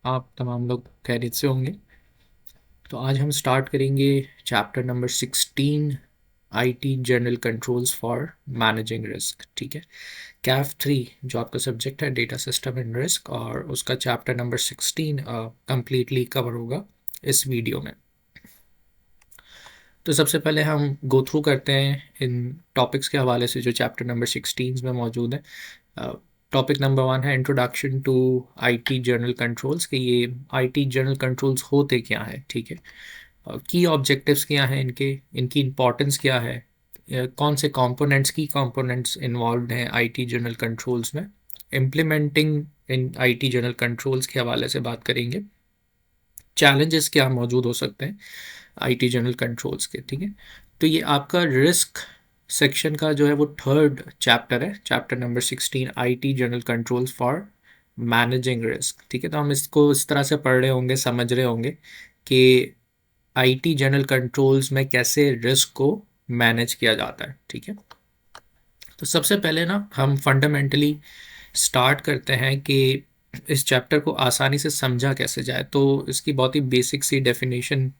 आप तमाम लोग खैरियत से होंगे। तो आज हम स्टार्ट करेंगे chapter number 16, IT general controls for managing risk. ठीक है, कैफ 3 जो आपका सब्जेक्ट है डेटा सिस्टम एंड रिस्क, और उसका चैप्टर नंबर 16 कंप्लीटली कवर होगा इस वीडियो में। तो सबसे पहले हम गो थ्रू करते हैं इन टॉपिक्स के हवाले से जो चैप्टर नंबर 16 में मौजूद है। टॉपिक नंबर 1 है introduction to IT general controls, कि ये आईटी जनरल कंट्रोल्स होते क्या है। ठीक है, की ऑब्जेक्टिव्स क्या हैं इनके, इनकी इम्पोर्टेंस क्या है, कौन से कंपोनेंट्स की कंपोनेंट्स इन्वॉल्व हैं आईटी जनरल कंट्रोल्स में, implementing in IT general controls के हवाले से बात करेंगे, चैलेंजेस क्या मौजूद हो सकते हैं आईटी जनरल कंट्रोल्स के। ठीक है, तो ये आपका रिस्क सेक्शन का जो है वो थर्ड चैप्टर है, chapter number 16 IT general controls for managing risk. ठीक है, तो हम इसको इस तरह से पढ़ रहे होंगे, समझ रहे होंगे कि आईटी जनरल कंट्रोल्स में कैसे रिस्क को मैनेज किया जाता है। ठीक है, तो सबसे पहले ना हम फंडामेंटली स्टार्ट करते हैं कि इस चैप्टर को आसानी से समझा कैसे जाए। तो इसकी बहुत ही बेसिक सी डेफिनेशन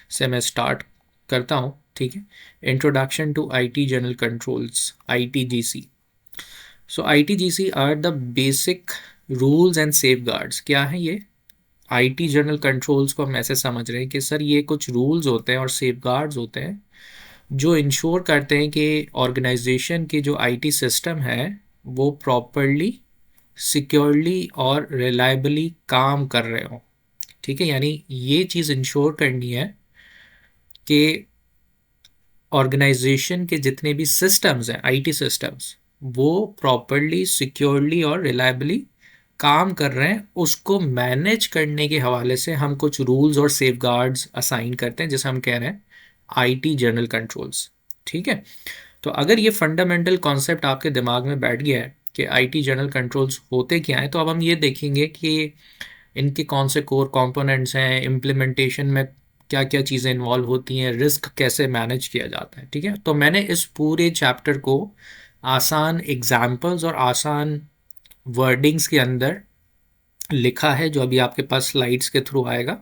से मैं स्टार्ट करता हूँ। ठीक है, introduction to IT general controls, ITGC. So ITGC are the basic rules and safeguards. क्या है ये आईटी जनरल कंट्रोल्स को हम ऐसे समझ रहे हैं कि सर ये कुछ रूल्स होते हैं और सेफगार्ड्स होते हैं जो इंश्योर करते हैं कि ऑर्गेनाइजेशन के जो आईटी सिस्टम है वो प्रॉपरली, सिक्योरली और रिलायबली काम कर रहे हो। ठीक है, यानी ये चीज़ इंश्योर करनी है कि ऑर्गेनाइजेशन के जितने भी सिस्टम्स हैं, आईटी सिस्टम्स, वो प्रॉपरली, सिक्योरली और रिलायबली काम कर रहे हैं। उसको मैनेज करने के हवाले से हम कुछ रूल्स और सेफगार्ड्स असाइन करते हैं, जिसे हम कह रहे हैं आईटी जनरल कंट्रोल्स। ठीक है, तो अगर ये फंडामेंटल कॉन्सेप्ट आपके दिमाग में बैठ गया है कि आईटी जनरल कंट्रोल्स होते क्या हैं, तो अब हम ये देखेंगे कि इनके कौन से कोर कंपोनेंट्स हैं, इम्प्लीमेंटेशन में क्या क्या चीज़ें इन्वॉल्व होती हैं, रिस्क कैसे मैनेज किया जाता है। ठीक है, तो मैंने इस पूरे चैप्टर को आसान एग्जाम्पल्स और आसान वर्डिंग्स के अंदर लिखा है, जो अभी आपके पास स्लाइड्स के थ्रू आएगा।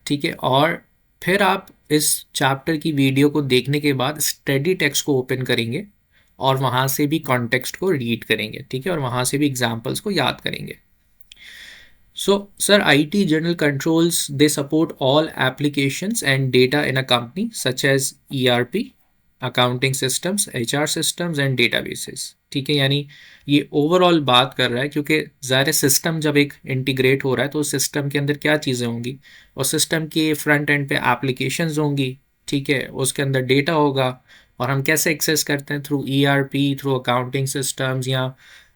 ठीक है, और फिर आप इस चैप्टर की वीडियो को देखने के बाद स्टडी टेक्स्ट को ओपन करेंगे और वहाँ से भी कॉन्टेक्स्ट को रीड करेंगे। ठीक है, और वहाँ से भी एग्जाम्पल्स को याद करेंगे। So, sir, IT general controls, they support all applications and data in a company such as ERP, accounting systems, HR systems and databases. ठीक है, यानी ये ओवरऑल बात कर रहा है, क्योंकि ज़ाहिर सिस्टम जब एक इंटीग्रेट हो रहा है तो सिस्टम के अंदर क्या चीज़ें होंगी, और सिस्टम के फ्रंट एंड पे एप्लीकेशंस होंगी। ठीक है, उसके अंदर डेटा होगा और हम कैसे एक्सेस करते हैं, through ERP, through accounting systems, या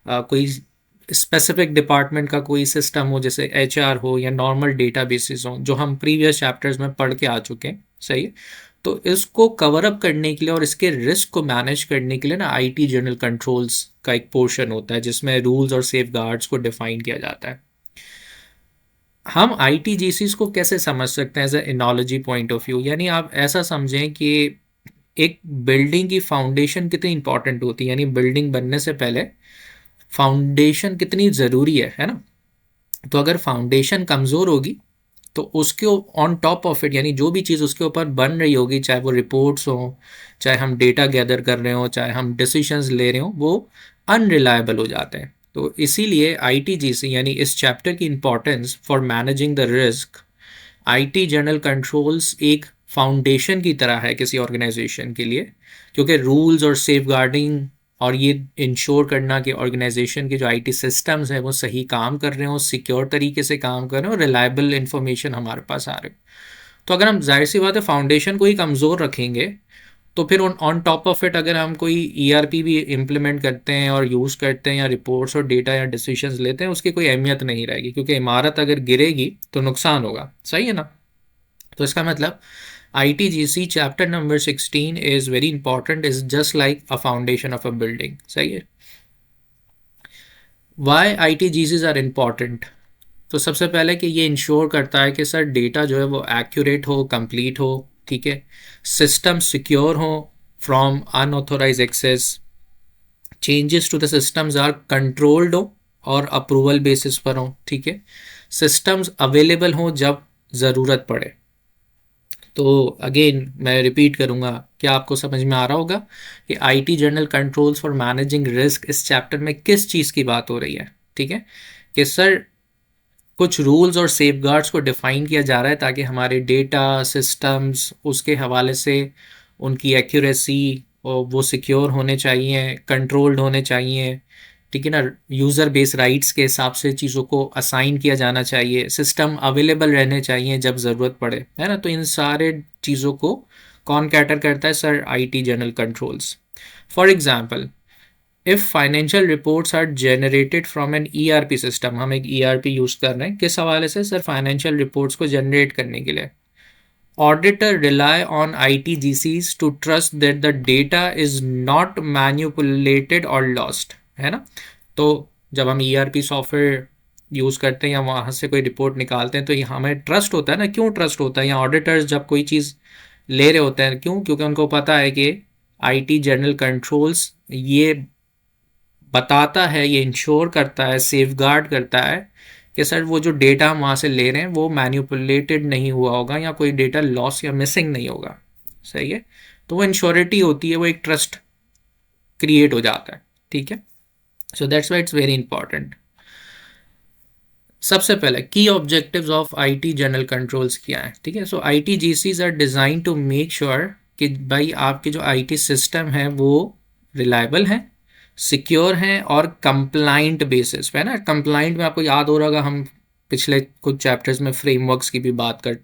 कोई स्पेसिफिक डिपार्टमेंट का कोई सिस्टम हो, जैसे HR हो या नॉर्मल डेटाबेसेस हो, जो हम प्रीवियस चैप्टर्स में पढ़ के आ चुके हैं। सही है, तो इसको कवर अप करने के लिए और इसके रिस्क को मैनेज करने के लिए ना आईटी जनरल कंट्रोल्स का एक पोर्शन होता है जिसमें रूल्स और सेफगार्ड्स को डिफाइन किया जाता है। हम आईटीजीसीस को कैसे समझ सकते हैं as a analogy point of view, यानी आप ऐसा समझें कि एक बिल्डिंग की फाउंडेशन कितनी इंपॉर्टेंट होती है, यानी बिल्डिंग बनने से पहले फाउंडेशन कितनी ज़रूरी है ना। तो अगर फाउंडेशन कमज़ोर होगी तो उसके ऑन टॉप ऑफ इट, यानी जो भी चीज़ उसके ऊपर बन रही होगी, चाहे वो रिपोर्ट्स हो, चाहे हम डेटा गैदर कर रहे हो, चाहे हम डिसीजंस ले रहे हो, वो अनरिलायबल हो जाते हैं। तो इसीलिए आईटीजीसी यानी इस चैप्टर की importance for managing the risk, IT general controls एक फाउंडेशन की तरह है किसी ऑर्गेनाइजेशन के लिए, क्योंकि रूल्स और सेफगार्डिंग और ये इंश्योर करना कि ऑर्गेनाइजेशन के जो आईटी सिस्टम्स हैं वो सही काम कर रहे हो, सिक्योर तरीके से काम कर रहे हो, रिलायबल इंफॉर्मेशन हमारे पास आ रही हो। तो अगर हम जाहिर सी बात है फाउंडेशन को ही कमज़ोर रखेंगे तो फिर ऑन टॉप ऑफ इट अगर हम कोई ईआरपी भी इम्प्लीमेंट करते हैं और यूज़ करते हैं, या रिपोर्ट्स और डेटा या डिसीजंस लेते हैं, उसकी कोई अहमियत नहीं रहेगी, क्योंकि इमारत अगर गिरेगी तो नुकसान होगा। सही है ना। तो इसका मतलब ITGC chapter number 16 is very important, is just like a foundation of a building. सही है। वाई ITGCs आर इम्पॉर्टेंट, तो सबसे पहले कि ये इंश्योर करता है कि सर डेटा जो है वो एक्यूरेट हो, कंप्लीट हो। ठीक है, सिस्टम सिक्योर हो from unauthorise access, changes to the systems are controlled हो और अप्रूवल बेसिस पर हो। ठीक है, सिस्टम्स अवेलेबल हों जब ज़रूरत पड़े। तो अगेन मैं रिपीट करूँगा, क्या आपको समझ में आ रहा होगा कि IT general controls for managing risk इस चैप्टर में किस चीज़ की बात हो रही है। ठीक है, कि सर कुछ रूल्स और सेफगार्ड्स को डिफाइन किया जा रहा है ताकि हमारे डेटा सिस्टम्स उसके हवाले से उनकी एक्यूरेसी और वो सिक्योर होने चाहिए, कंट्रोल्ड होने चाहिए। ठीक है ना, यूज़र बेस राइट्स के हिसाब से चीज़ों को असाइन किया जाना चाहिए, सिस्टम अवेलेबल रहने चाहिए जब ज़रूरत पड़े, है ना। तो इन सारे चीज़ों को कौन कैटर करता है sir? IT general controls. For example, if financial reports are generated from an ERP system, हम एक ईआरपी यूज़ कर रहे हैं किस हवाले से सर? फाइनेंशियल रिपोर्ट्स को जनरेट करने के लिए। Auditor rely on ITGCs to trust that the data is not manipulated और लॉस्ट, है ना। तो जब हम ईआरपी सॉफ्टवेयर यूज़ करते हैं या वहाँ से कोई रिपोर्ट निकालते हैं तो ये हमें ट्रस्ट होता है ना। क्यों ट्रस्ट होता है? या ऑडिटर्स जब कोई चीज़ ले रहे होते हैं, क्यों? क्योंकि उनको पता है कि आईटी जनरल कंट्रोल्स ये बताता है, ये इंश्योर करता है, सेफगार्ड करता है कि सर वो जो डेटा हम वहाँ से ले रहे हैं वो मैन्युपुलेटेड नहीं हुआ होगा या कोई डेटा लॉस या मिसिंग नहीं होगा। सही है, तो वो इंश्योरिटी होती है, वो एक ट्रस्ट क्रिएट हो जाता है। ठीक है, so that's why it's very important. सबसे पहले की objectives of IT general controls क्या है? ठीक है, so IT GCs are designed to make sure कि भाई आपके जो आईटी सिस्टम है वो रिलायबल हैं, सिक्योर हैं और कंप्लाइंट बेसिस पे, है ना। कंप्लाइंट में आपको याद हो रहा होगा, हम पिछले कुछ चैप्टर्स में फ्रेमवर्क्स की भी बात कर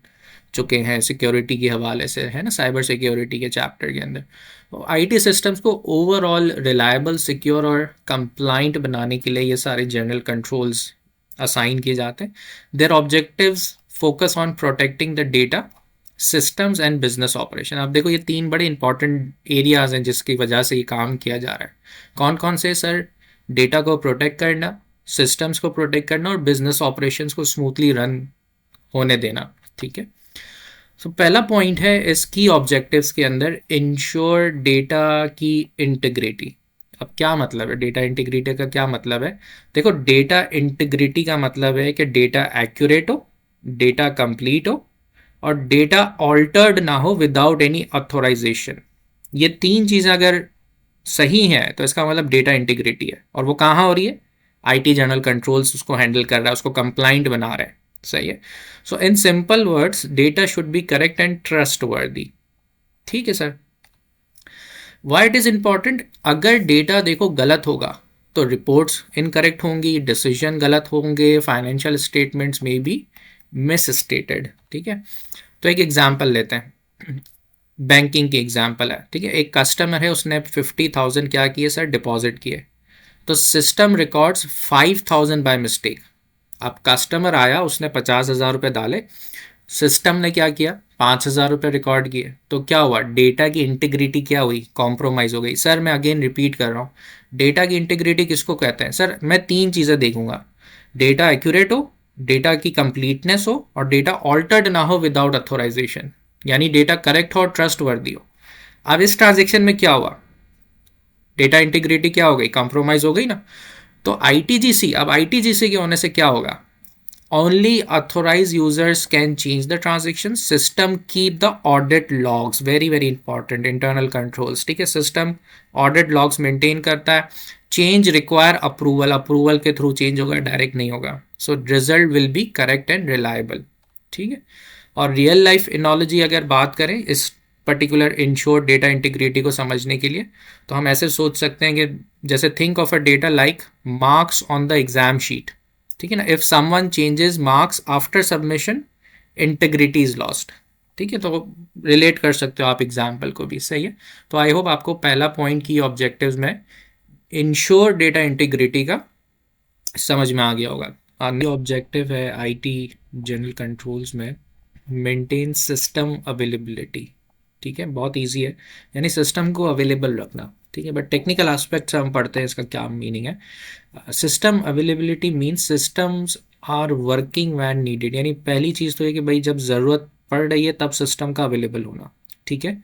चुके हैं सिक्योरिटी के हवाले से, है ना, साइबर सिक्योरिटी के चैप्टर के अंदर। तो आईटी सिस्टम्स को ओवरऑल रिलायबल, सिक्योर और कंप्लाइंट बनाने के लिए ये सारे जनरल कंट्रोल्स असाइन किए जाते हैं। Their objectives focus on protecting the data, systems and business operation. आप देखो ये तीन बड़े इंपॉर्टेंट एरियाज हैं जिसकी वजह से ये काम किया जा रहा है। कौन कौन से सर? डेटा को प्रोटेक्ट करना, सिस्टम्स को प्रोटेक्ट करना और बिजनेस ऑपरेशंस को स्मूथली रन होने देना। ठीक है, सो पहला पॉइंट है इस की ऑब्जेक्टिव्स के अंदर, इंश्योर डेटा की इंटीग्रिटी। अब क्या मतलब है डेटा इंटीग्रिटी का? क्या मतलब है? देखो, डेटा इंटीग्रिटी का मतलब है कि डेटा एक्यूरेट हो, डेटा कंप्लीट हो और डेटा ऑल्टर्ड ना हो विदाउट एनी ऑथोराइजेशन। ये तीन चीज़ें अगर सही है तो इसका मतलब डेटा इंटीग्रिटी है। और वो कहाँ हो रही है? आईटी जनरल कंट्रोल्स उसको हैंडल कर रहा है, उसको कंप्लाइंट बना रहा है। सही है, so in simple words data should be correct and trust वर्दी। ठीक है sir, why it is important? अगर डेटा देखो गलत होगा तो रिपोर्ट्स इनकरेक्ट होंगी, डिसीजन गलत होंगे, फाइनेंशियल स्टेटमेंट्स में बी मिस स्टेटेड। ठीक है, तो एक एग्जाम्पल लेते हैं, बैंकिंग की एग्जाम्पल है। ठीक है, एक कस्टमर है, उसने 50,000 क्या किए सर? डिपॉजिट किए। तो सिस्टम रिकॉर्ड्स 5,000 बाय मिस्टेक। अब कस्टमर आया, उसने 50,000 रुपये डाले, सिस्टम ने क्या किया? 5,000 रुपये रिकॉर्ड किए। तो क्या हुआ? डेटा की इंटीग्रिटी क्या हुई? कॉम्प्रोमाइज़ हो गई। सर मैं अगेन रिपीट कर रहा हूँ, डेटा की इंटीग्रिटी किसको कहते हैं? सर मैं तीन चीज़ें देखूंगा, डेटा एक्यूरेट हो, डेटा की कंप्लीटनेस हो और डेटा ऑल्टर्ड ना हो विदाउट अथोराइजेशन, यानी डेटा करेक्ट हो और ट्रस्ट वर्दी हो। अब इस ट्रांजेक्शन में क्या हुआ? डेटा इंटीग्रिटी क्या हो गई? कॉम्प्रोमाइज़ हो गई ना। तो आईटीजीसी, अब आईटीजीसी के होने से क्या होगा? Only authorized users can change the transaction. System keep the audit logs. Very very important. Internal controls. ठीक है, सिस्टम ऑडिट लॉग्स मेंटेन करता है। चेंज रिक्वायर अप्रूवल, अप्रूवल के थ्रू चेंज होगा, डायरेक्ट नहीं होगा। So result will be correct and reliable. ठीक है, और रियल लाइफ एनोलॉजी अगर बात करें इस पर्टिकुलर इंश्योर डेटा इंटीग्रिटी को समझने के लिए, तो हम ऐसे सोच सकते हैं कि जैसे think of a data like marks on the exam sheet. ठीक है ना, if someone changes marks after submission, integrity is lost. ठीक है, तो रिलेट कर सकते हो आप एग्जाम्पल को भी। सही है, तो आई होप आपको पहला पॉइंट की ऑब्जेक्टिव्स में इंश्योर डेटा इंटीग्रिटी का समझ में आ गया होगा। अगला ऑब्जेक्टिव है आईटी जनरल कंट्रोल्स में, मेंटेन सिस्टम अवेलेबिलिटी। ठीक है, बहुत इजी है, यानी सिस्टम को अवेलेबल रखना। ठीक है, बट टेक्निकल एस्पेक्ट्स हम पढ़ते हैं इसका क्या मीनिंग है। System availability means systems are working when needed, यानी पहली चीज़ तो है कि भाई जब ज़रूरत पड़ रही है तब सिस्टम का अवेलेबल होना। ठीक है,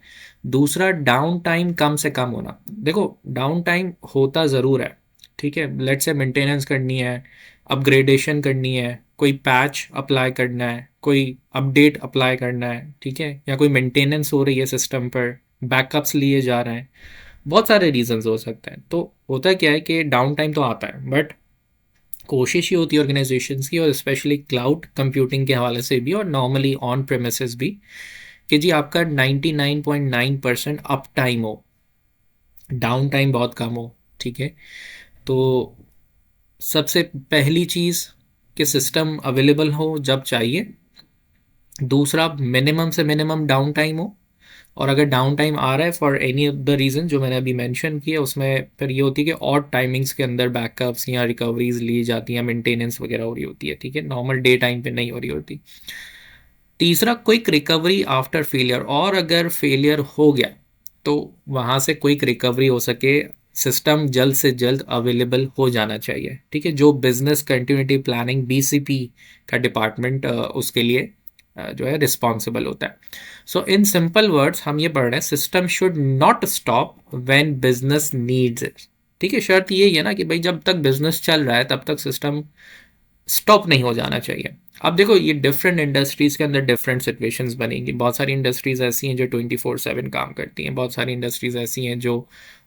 दूसरा डाउन टाइम कम से कम होना। देखो डाउन टाइम होता ज़रूर है, ठीक है, लेट्स से मेंटेनेंस करनी है, अपग्रेडेशन करनी है, कोई पैच अप्लाई करना है, कोई अपडेट अप्लाई करना है, ठीक है, या कोई मेंटेनेंस हो रही है सिस्टम पर, बैकअप्स लिए जा रहे हैं, बहुत सारे रीजंस हो सकते हैं। तो होता क्या है कि डाउन टाइम तो आता है, बट कोशिश ही होती है ऑर्गेनाइजेशंस की, और स्पेशली क्लाउड कंप्यूटिंग के हवाले से भी और नॉर्मली ऑन प्रेमिसेस भी, कि जी आपका 99.9% अप टाइम हो, डाउन टाइम बहुत कम हो, ठीक है। तो सबसे पहली चीज़ कि सिस्टम अवेलेबल हो जब चाहिए। दूसरा, मिनिमम से मिनिमम डाउन टाइम हो, और अगर डाउन टाइम आ रहा है for any of the reason जो मैंने अभी मेंशन किया, उसमें फिर ये होती है कि ऑड टाइमिंग्स के अंदर बैकअप्स या रिकवरीज ली जाती हैं, मेंटेनेंस वगैरह हो रही होती है, ठीक है, नॉर्मल डे टाइम पे नहीं हो रही होती। तीसरा, क्विक रिकवरी आफ्टर फेलियर, और अगर फेलियर हो गया तो वहाँ से क्विक रिकवरी हो सके, सिस्टम जल्द से जल्द अवेलेबल हो जाना चाहिए, ठीक है। जो बिजनेस कंटिन्यूटी प्लानिंग बीसीपी का डिपार्टमेंट उसके लिए जो है रिस्पॉन्सिबल होता है। सो इन सिंपल वर्ड्स हम ये पढ़ रहे हैं, system should not stop when business needs it, ठीक है। शर्त यही है ना कि भाई जब तक बिजनेस चल रहा है तब तक सिस्टम स्टॉप नहीं हो जाना चाहिए। अब देखो, ये डिफरेंट इंडस्ट्रीज़ के अंदर डिफरेंट सिचुएशंस बनेंगी। बहुत सारी इंडस्ट्रीज़ ऐसी हैं जो 24/7 काम करती हैं, बहुत सारी इंडस्ट्रीज़ ऐसी हैं जो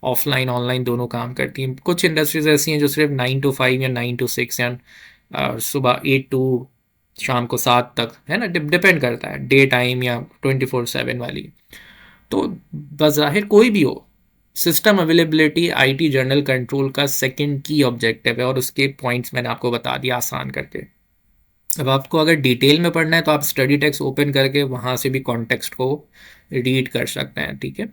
ऑफलाइन ऑनलाइन दोनों काम करती हैं, कुछ इंडस्ट्रीज़ ऐसी हैं जो सिर्फ 9 to 5 या 9 to 6 या सुबह 8 to शाम को 7 तक, है ना, डिपेंड करता है डे टाइम या 24/7 वाली। तो बज़ाहिर कोई भी हो, system availability IT journal control का सेकंड की ऑब्जेक्टिव है, और उसके पॉइंट्स मैंने आपको बता दिया आसान करके। अब आपको अगर डिटेल में पढ़ना है तो आप स्टडी टेक्स्ट ओपन करके वहाँ से भी कॉन्टेक्स्ट को रीड कर सकते हैं, ठीक है।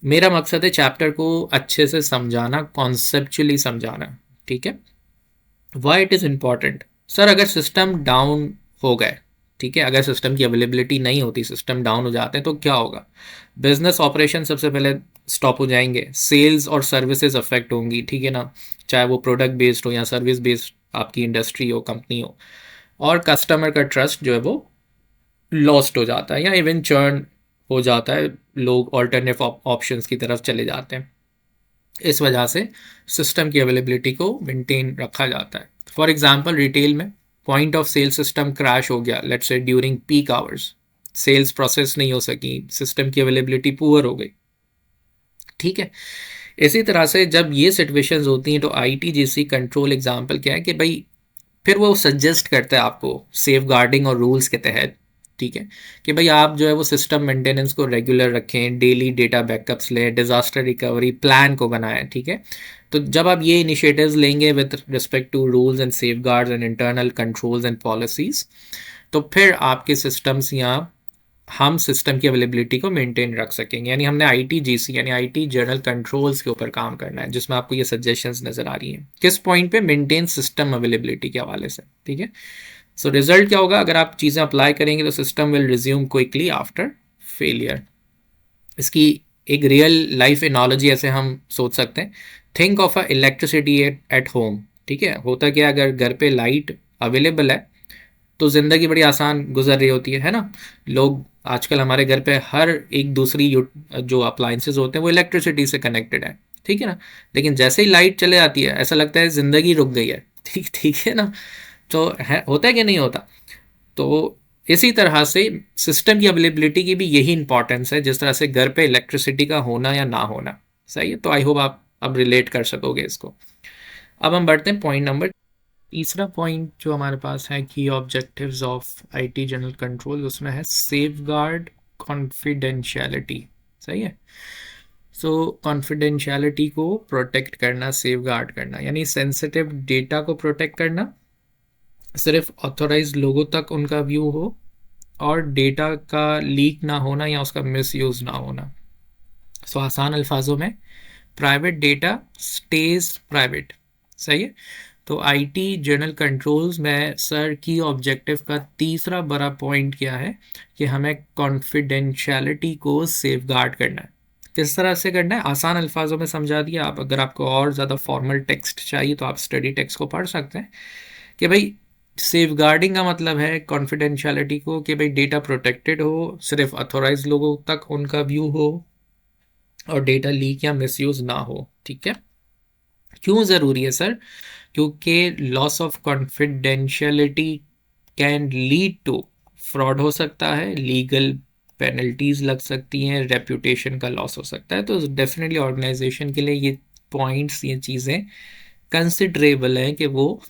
मेरा मकसद है चैप्टर को अच्छे से समझाना, कॉन्सेप्चुअली समझाना, ठीक है। Y it is important? Sir, अगर सिस्टम डाउन हो गए, ठीक है, अगर सिस्टम की अवेलेबिलिटी नहीं होती, सिस्टम डाउन हो जाते हैं, तो क्या होगा? बिजनेस ऑपरेशन सबसे पहले स्टॉप हो जाएंगे, सेल्स और सर्विसेज अफेक्ट होंगी, ठीक है ना, चाहे वो प्रोडक्ट बेस्ड हो या सर्विस बेस्ड आपकी इंडस्ट्री हो, कंपनी हो, और कस्टमर का ट्रस्ट जो है वो लॉस्ट हो जाता है या इवन चर्न हो जाता है, लोग ऑल्टरनेटिव ऑप्शंस की तरफ चले जाते हैं। इस वजह से सिस्टम की अवेलेबिलिटी को मेंटेन रखा जाता है। फॉर एग्जांपल, रिटेल में point of sale system crash हो गया, let's say during peak hours, sales process नहीं हो सकी, सिस्टम की अवेलेबिलिटी पुअर हो गई, ठीक है। इसी तरह से जब ये सिचुएशंस होती हैं तो आईटीजीसी कंट्रोल एग्जांपल क्या है कि भाई फिर वो सजेस्ट करता है आपको सेफ गार्डिंग और रूल्स के तहत, ठीक है, कि भाई आप जो है वो सिस्टम मेंटेनेंस को रेगुलर रखें, डेली डेटा बैकअप्स लें, डिजास्टर रिकवरी प्लान को बनाएं, ठीक है। तो जब आप ये इनिशिएटिव्स लेंगे with respect to rules and safeguards and internal controls and policies, तो फिर आपके सिस्टम्स यहाँ हम सिस्टम की अवेलेबिलिटी को मेंटेन रख सकेंगे। यानी हमने आईटीजीसी यानी आईटी जर्नल कंट्रोल्स के ऊपर काम करना है, जिसमें आपको ये सजेशंस नजर आ रही हैं किस पॉइंट पे, मेंटेन सिस्टम अवेलेबिलिटी के हवाले से, ठीक है। सो रिजल्ट क्या होगा? अगर आप चीज़ें अप्लाई करेंगे तो system will resume quickly after failure. इसकी एक रियल लाइफ एनालॉजी ऐसे हम सोच सकते हैं, think of a electricity at home, ठीक है। होता क्या, अगर घर पे लाइट अवेलेबल है तो ज़िंदगी बड़ी आसान गुजर रही होती है ना। लोग आजकल हमारे घर पे हर एक दूसरी जो अप्लाइंसेस होते हैं वो इलेक्ट्रिसिटी से कनेक्टेड है, ठीक है ना। लेकिन जैसे ही लाइट चले आती है ऐसा लगता है ज़िंदगी रुक गई है, ठीक ठीक है ना। तो है, होता है कि नहीं होता? तो इसी तरह से सिस्टम की अवेलेबिलिटी की भी यही इंपॉर्टेंस है, जिस तरह से घर पे इलेक्ट्रिसिटी का होना या ना होना, सही है। तो आई होप आप अब रिलेट कर सकोगे इसको। अब हम बढ़ते हैं पॉइंट नंबर, तीसरा पॉइंट जो हमारे पास है की objectives of IT general control, उसमें है सेफ गार्ड कॉन्फिडेंशियलिटी, सही है। सो कॉन्फिडेंशियलिटी को प्रोटेक्ट करना, सेफ गार्ड करना, यानी सेंसिटिव डेटा को प्रोटेक्ट करना, सिर्फ ऑथोराइज लोगों तक उनका व्यू हो, और डेटा का लीक ना होना या उसका मिसयूज ना होना। सो आसान अल्फाजों में, प्राइवेट डेटा स्टेज प्राइवेट, सही है। तो आईटी जर्नल कंट्रोल्स में सर की ऑब्जेक्टिव का तीसरा बड़ा पॉइंट क्या है कि हमें कॉन्फिडेंशियलिटी को सेफ गार्ड करना है। किस तरह से करना है? आसान अल्फाजों में समझा दिया। आप अगर आपको और ज़्यादा फॉर्मल टेक्स्ट चाहिए तो आप स्टडी टेक्स्ट को पढ़ सकते हैं कि भाई सेफ गार्डिंग का मतलब है कॉन्फिडेंशियलिटी को, कि भाई डेटा प्रोटेक्टेड हो, सिर्फ अथोराइज लोगों तक उनका व्यू हो, और डेटा लीक या मिसयूज ना हो, ठीक है। क्यों ज़रूरी है सर? क्योंकि loss of confidentiality can lead to fraud हो सकता है, लीगल पेनल्टीज लग सकती हैं, रेपुटेशन का लॉस हो सकता है। तो डेफिनेटली ऑर्गेनाइजेशन के लिए ये पॉइंट्स, ये चीज़ें कंसिडरेबल हैं कि वो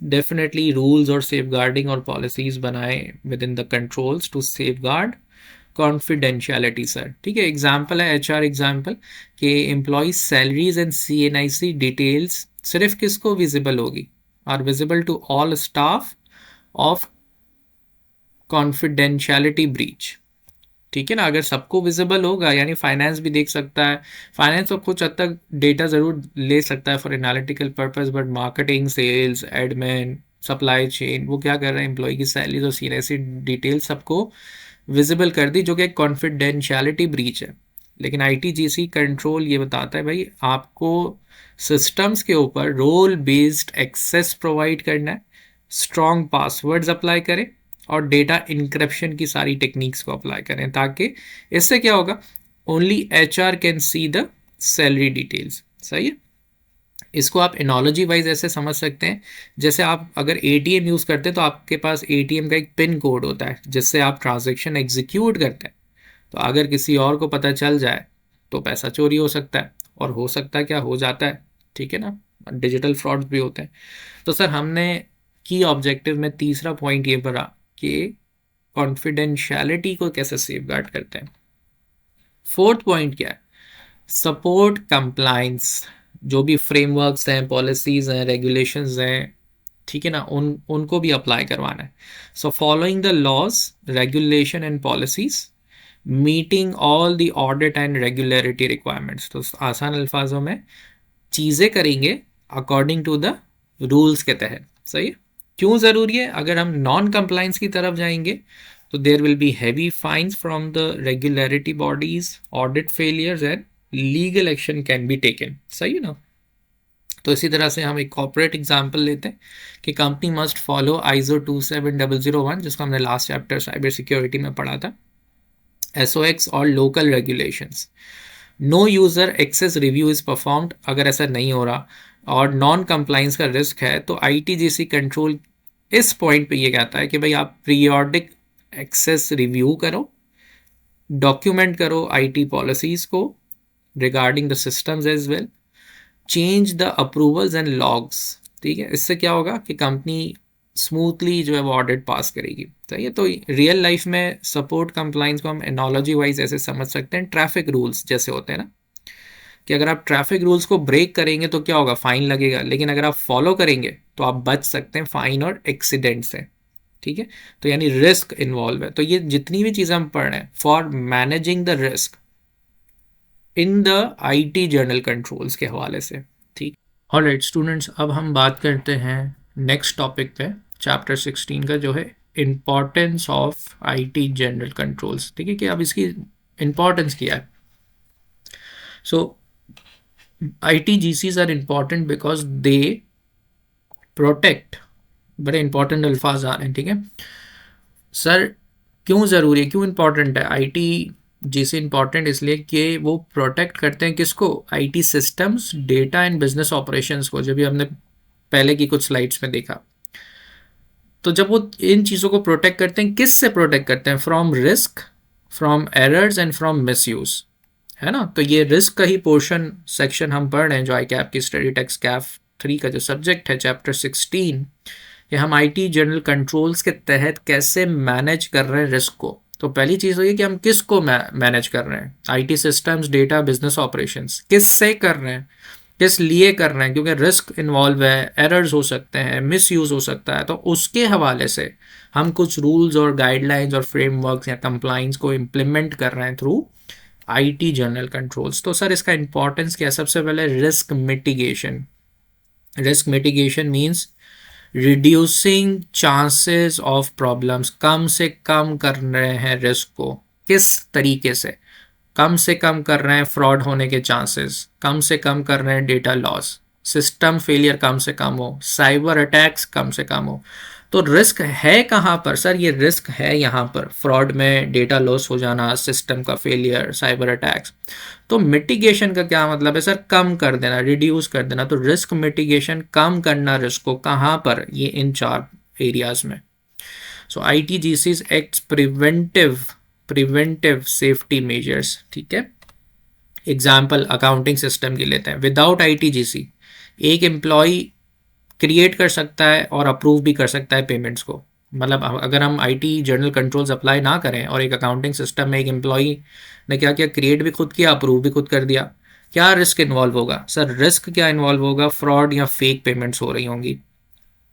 डेफिनेटली रूल्स और सेफगार्डिंग और पॉलिसीज बनाए within the controls to safeguard confidentiality sir. ठीक है, एग्जाम्पल है HR एग्जाम्पल कि employ salaries and CNIC details सिर्फ किसको विजिबल होगी, are visible to all staff of confidentiality breach. ठीक है ना, अगर सबको विजिबल होगा यानी फाइनेंस भी देख सकता है, फाइनेंस तो कुछ हद तक डेटा ज़रूर ले सकता है for analytical purpose, but marketing, sales, admin, supply chain, वो क्या कर रहे हैं, एम्प्लॉय की सैलरीज और CNIC डिटेल सबको विजिबल कर दी, जो कि एक कॉन्फिडेंशियलिटी ब्रीच है। लेकिन ITGC कंट्रोल ये बताता है भाई आपको सिस्टम्स के ऊपर रोल बेस्ड एक्सेस प्रोवाइड करना है, स्ट्रॉन्ग पासवर्ड्स अप्लाई करें और डेटा इंक्रिप्शन की सारी टेक्निक्स को अप्लाई करें, ताकि इससे क्या होगा, only HR can see the salary details. सही है, इसको आप एनोलॉजी वाइज ऐसे समझ सकते हैं, जैसे आप अगर ATM यूज़ करते हैं तो आपके पास ATM का एक पिन कोड होता है जिससे आप ट्रांजैक्शन एग्जीक्यूट करते हैं। तो अगर किसी और को पता चल जाए तो पैसा चोरी हो सकता है, और हो सकता है क्या, हो जाता है। ठीक है ना, डिजिटल फ्रॉड्स भी होते हैं। तो सर हमने की ऑब्जेक्टिव में तीसरा पॉइंट ये पढ़ा कि कॉन्फिडेंशियलिटी को कैसे सेफगार्ड करते हैं। फोर्थ पॉइंट क्या है, सपोर्ट कंप्लायंस, जो भी फ्रेमवर्क्स हैं, पॉलिसीज हैं, रेगुलेशंस हैं, ठीक है ना, उनको भी अप्लाई करवाना है। So following the laws, regulation and policies, meeting all the audit and regularity requirements. तो आसान अल्फाजों में चीज़ें करेंगे अकॉर्डिंग टू द रूल्स के तहत। सही है, क्यों ज़रूरी है, अगर हम नॉन कंप्लाइंस की तरफ जाएंगे तो there will be heavy fines from the regularity bodies, audit failures and legal action can be taken. सही है ना। तो इसी तरह से हम एक कॉर्पोरेट एग्जांपल लेते हैं कि कंपनी मस्ट फॉलो ISO 27001, जिसको हमने लास्ट चैप्टर साइबर सिक्योरिटी में पढ़ा था, SOX और local regulations. No user access review is performed, अगर ऐसा नहीं हो रहा और नॉन कंप्लाइंस का रिस्क है तो ITGC कंट्रोल इस पॉइंट पे ये कहता है कि भाई आप पीरियोडिक एक्सेस रिव्यू करो, डॉक्यूमेंट करो IT पॉलिसीज़ को regarding the systems as well, change the approvals and logs. ठीक है, इससे क्या होगा कि कंपनी स्मूथली जो है वो ऑडिट पास करेगी। सही है, तो रियल लाइफ में सपोर्ट कंप्लाइंस को हम एनोलॉजी वाइज ऐसे समझ सकते हैं, ट्रैफिक रूल्स जैसे होते हैं ना, कि अगर आप ट्रैफिक रूल्स को ब्रेक करेंगे तो क्या होगा, फाइन लगेगा, लेकिन अगर आप फॉलो करेंगे तो आप बच सकते हैं फाइन और एक्सीडेंट से। ठीक है, तो यानी रिस्क इन्वॉल्व है। तो ये जितनी भी चीज़ें हम पढ़ रहे हैं for managing the risk in the IT journal controls के हवाले से। ठीक, ऑलराइट स्टूडेंट्स, अब हम बात करते हैं नेक्स्ट टॉपिक पे, चैप्टर 16 का, जो है importance of IT general controls. ठीक है, कि अब इसकी इम्पॉर्टेंस क्या है। So ITGCs are important because they protect, बड़े इंपॉर्टेंट अल्फाज आ रहे हैं। ठीक है सर, क्यों ज़रूरी है, क्यों इंपॉर्टेंट है ITGC? इंपॉर्टेंट इसलिए कि वो प्रोटेक्ट करते हैं किसको, IT systems, data and business operations को, जब भी हमने पहले की कुछ स्लाइड्स में देखा। तो जब वो इन चीज़ों को प्रोटेक्ट करते हैं, किस से प्रोटेक्ट करते हैं, from risk, from errors and from misuse, है ना। तो ये रिस्क का ही पोर्शन सेक्शन हम पढ़ रहे हैं, जो ICAP की स्टडी टेक्स्ट CAF 3 का जो सब्जेक्ट है, चैप्टर 16, कि हम IT जनरल कंट्रोल्स के तहत कैसे मैनेज कर रहे हैं रिस्क को। तो पहली चीज़ तो ये कि हम किस को मैनेज कर रहे हैं, IT systems, data, business operations, किस से कर रहे हैं, किस लिए कर रहे हैं, क्योंकि रिस्क इन्वॉल्व है, एरर्स हो सकते हैं, मिसयूज़ हो सकता है। तो उसके हवाले से हम कुछ रूल्स और गाइडलाइंस और फ्रेमवर्क्स या कंप्लाइंस को इम्प्लीमेंट कर रहे हैं थ्रू IT जनरल कंट्रोल्स। तो सर इसका इंपॉर्टेंस क्या है, सबसे पहले risk mitigation. Risk mitigation means reducing chances of problems, कम से कम कर रहे हैं रिस्क को। किस तरीके से कम कर रहे हैं फ्रॉड होने के चांसेस, कम से कम कर रहे हैं डेटा लॉस, सिस्टम फेलियर कम से कम हो, साइबर अटैक्स कम से कम हो, तो रिस्क है कहाँ पर सर? ये रिस्क है यहाँ पर फ्रॉड में, डेटा लॉस हो जाना, सिस्टम का फेलियर, साइबर अटैक्स। तो मिटिगेशन का क्या मतलब है सर? कम कर देना, रिड्यूस कर देना। तो रिस्क मिटिगेशन, कम करना रिस्क को, कहाँ पर? ये इन 4 एरियाज में। सो ITGCs acts preventive safety measures, ठीक है। एग्जाम्पल अकाउंटिंग सिस्टम की लेते हैं। विदाउट ITGC एक एम्प्लॉय क्रिएट कर सकता है और अप्रूव भी कर सकता है पेमेंट्स को। मतलब अगर हम IT जर्नल कंट्रोल्स अप्लाई ना करें और एक अकाउंटिंग सिस्टम में एक एम्प्लॉय ने क्या किया, क्रिएट भी खुद किया, अप्रूव भी खुद कर दिया, क्या रिस्क इन्वॉल्व होगा सर? रिस्क क्या इन्वॉल्व होगा? फ्रॉड या फेक पेमेंट्स हो रही होंगी।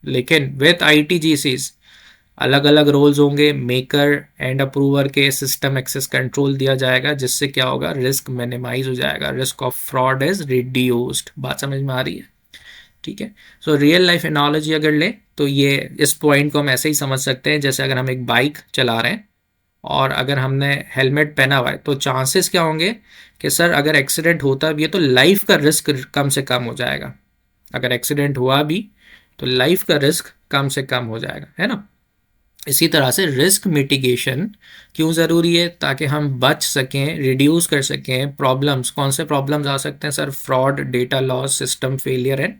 लेकिन विथ ITGCs अलग अलग रोल्स होंगे, मेकर एंड अप्रूवर के, सिस्टम एक्सेस कंट्रोल दिया जाएगा, जिससे क्या होगा, रिस्क मिनिमाइज हो जाएगा, risk of fraud is reduced. बात समझ में आ रही है? ठीक है। सो रियल लाइफ एनालॉजी अगर लें तो ये इस पॉइंट को हम ऐसे ही समझ सकते हैं, जैसे अगर हम एक बाइक चला रहे हैं और अगर हमने हेलमेट पहना हुआ है तो चांसेस क्या होंगे कि सर अगर एक्सीडेंट होता भी है तो लाइफ का रिस्क कम से कम हो जाएगा। अगर एक्सीडेंट हुआ भी तो लाइफ का रिस्क कम से कम हो जाएगा, है ना। इसी तरह से रिस्क मिटिगेशन क्यों ज़रूरी है? ताकि हम बच सकें, रिड्यूस कर सकें प्रॉब्लम्स। कौन से प्रॉब्लम्स आ सकते हैं sir? Fraud, data loss, system failure and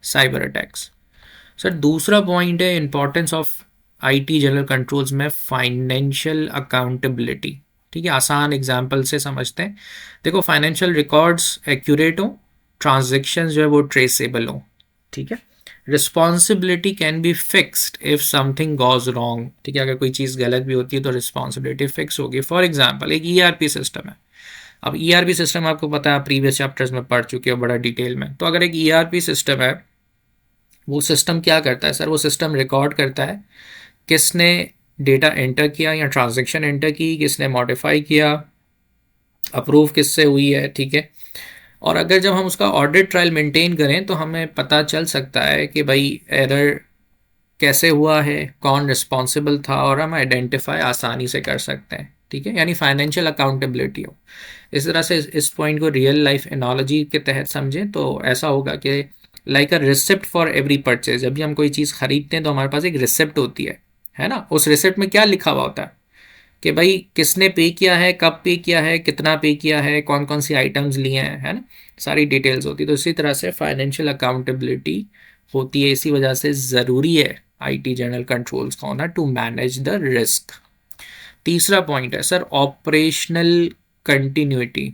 cyber attacks. Sir दूसरा पॉइंट है importance of IT general controls में फाइनेंशियल अकाउंटेबिलिटी। ठीक है, आसान एग्जांपल से समझते हैं। देखो, फाइनेंशियल रिकॉर्ड्स एक्यूरेट हो, ट्रांजेक्शन जो है वो ट्रेसेबल हो, ठीक है। Responsibility can be fixed if something goes wrong, ठीक है। अगर कोई चीज़ गलत भी होती है तो रिस्पॉन्सिबिलिटी फिक्स होगी। फॉर एग्जाम्पल एक ERP सिस्टम है। अब ERP सिस्टम आपको पता है, प्रीवियस चैप्टर्स में पढ़ चुके हो बड़ा डिटेल में। तो अगर एक ERP सिस्टम है, वो सिस्टम क्या करता है सर? वो सिस्टम रिकॉर्ड करता है किसने डेटा एंटर किया या ट्रांजैक्शन एंटर की, किसने मॉडिफाई किया, अप्रूव किससे हुई है, ठीक है। और अगर जब हम उसका ऑडिट ट्रायल मेंटेन करें तो हमें पता चल सकता है कि भाई एरर कैसे हुआ है, कौन रिस्पॉन्सिबल था, और हम आइडेंटिफाई आसानी से कर सकते हैं, ठीक है। यानी फाइनेंशियल अकाउंटेबिलिटी हो। इस तरह से इस पॉइंट को रियल लाइफ एनालॉजी के तहत समझें तो ऐसा होगा कि like a receipt for every purchase. जब भी हम कोई चीज़ खरीदते हैं तो हमारे पास एक रिसिप्ट होती है ना। उस रिसिप्ट में क्या लिखा हुआ होता है कि भाई किसने पे किया है, कब पे किया है, कितना पे किया है, कौन कौन सी आइटम्स लिए हैं, है ना। सारी डिटेल्स होती है। तो इसी तरह से फाइनेंशियल अकाउंटेबिलिटी होती है। इसी वजह से ज़रूरी है IT जनरल कंट्रोल्स का होना टू मैनेज द रिस्क। तीसरा पॉइंट है सर ऑपरेशनल कंटिन्यूटी।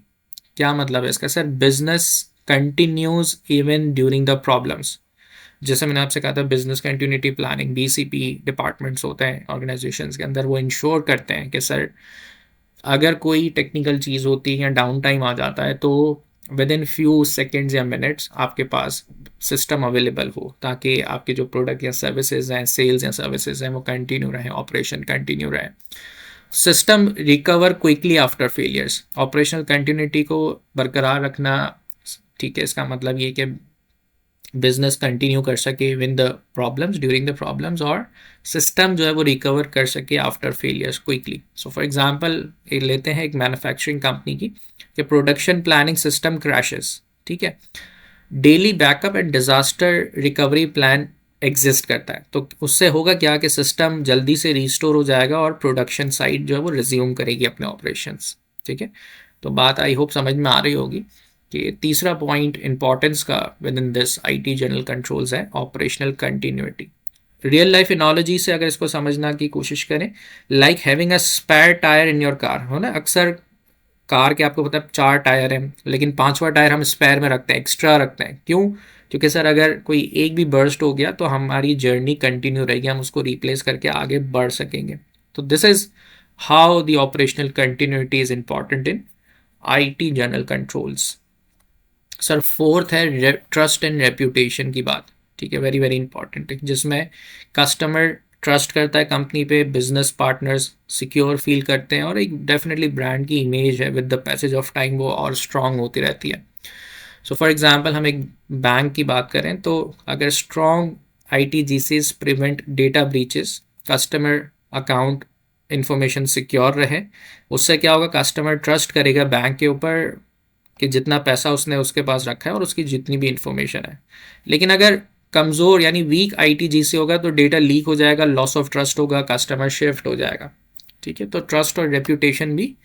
क्या मतलब है इसका sir? Business continues even during the problems. जैसे मैंने आपसे कहा था, business continuity planning, BCP departments होते हैं ऑर्गेनाइजेशंस के अंदर, वो इंश्योर करते हैं कि सर अगर कोई टेक्निकल चीज़ होती है या डाउन टाइम आ जाता है तो विद इन फ्यू सेकेंड्स या मिनट्स आपके पास सिस्टम अवेलेबल हो, ताकि आपके जो प्रोडक्ट या सर्विसेज हैं, सेल्स या सर्विसेज हैं, वो कंटिन्यू रहें, ऑपरेशन कंटिन्यू रहे। System recover quickly after failures. Operational continuity को बरकरार रखना, ठीक है। इसका मतलब ये कि बिजनेस कंटिन्यू कर सके win the problems, during the problems, और सिस्टम जो है वो रिकवर कर सके after failures quickly. So for example लेते हैं एक मैन्युफैक्चरिंग कंपनी की, कि प्रोडक्शन प्लानिंग सिस्टम क्रैशेस, ठीक है। Daily backup and disaster recovery plan exist करता है। तो उससे होगा क्या कि सिस्टम जल्दी से रिस्टोर हो जाएगा और प्रोडक्शन साइट जो है वो रिज्यूम करेगी अपने ऑपरेशंस, ठीक है। तो बात आई होप समझ में आ रही होगी कि तीसरा पॉइंट इंपॉर्टेंस का within this IT general controls है operational continuity. Real life analogy से अगर इसको समझना की कोशिश करें, like having a spare tyre in your car, हो ना। अक्सर कार के आपको पता है 4 टायर हैं, लेकिन 5वां टायर हम स्पेयर में रखते हैं, एक्स्ट्रा रखते हैं। क्यों? क्योंकि सर अगर कोई एक भी बर्स्ट हो गया तो हमारी जर्नी कंटिन्यू रहेगी, हम उसको रिप्लेस करके आगे बढ़ सकेंगे। तो this is how the operational continuity is important in IT general controls. Sir fourth है ट्रस्ट एंड रेप्यूटेशन की बात, ठीक है। वेरी वेरी इंपॉर्टेंट है, जिसमें कस्टमर ट्रस्ट करता है कंपनी पे, बिजनेस पार्टनर्स सिक्योर फील करते हैं, और एक डेफिनेटली ब्रांड की इमेज है with the passage of time वो और स्ट्रांग होती रहती है। सो फॉर एग्जांपल हम एक बैंक की बात करें तो अगर strong ITGCs prevent data breaches, customer account information secure रहे, उससे क्या होगा, कस्टमर ट्रस्ट करेगा बैंक के ऊपर कि जितना पैसा उसने उसके पास रखा है और उसकी जितनी भी इंफॉर्मेशन है। लेकिन अगर कमज़ोर यानी वीक आईटीजीसी होगा तो डेटा लीक हो जाएगा, लॉस ऑफ ट्रस्ट होगा, कस्टमर शिफ्ट हो जाएगा। ठीक है, तो ट्रस्ट और रेप्यूटेशन भी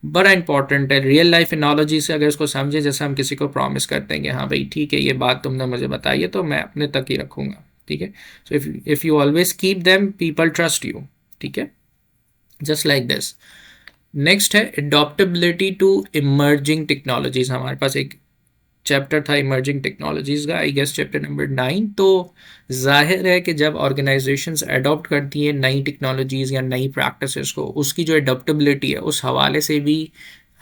बड़ा इंपॉर्टेंट है। रियल लाइफ एनालॉजी से अगर इसको समझे, जैसे हम किसी को प्रॉमिस करते हैं कि हाँ भाई ठीक है ये बात तुमने मुझे बताई है तो मैं अपने तक ही रखूँगा। ठीक है, so if you always keep them people trust you. ठीक है, जस्ट लाइक दिस। नेक्स्ट है एडॉप्टेबिलिटी टू इमर्जिंग टेक्नोलॉजीज। हमारे पास एक चैप्टर था इमर्जिंग टेक्नोलॉजीज का, आई गेस चैप्टर नंबर 9। तो जाहिर है कि जब ऑर्गेनाइजेशंस अडॉप्ट करती है नई टेक्नोलॉजीज़ या नई प्रैक्टिसेस को, उसकी जो एडॉप्टेबिलिटी है उस हवाले से भी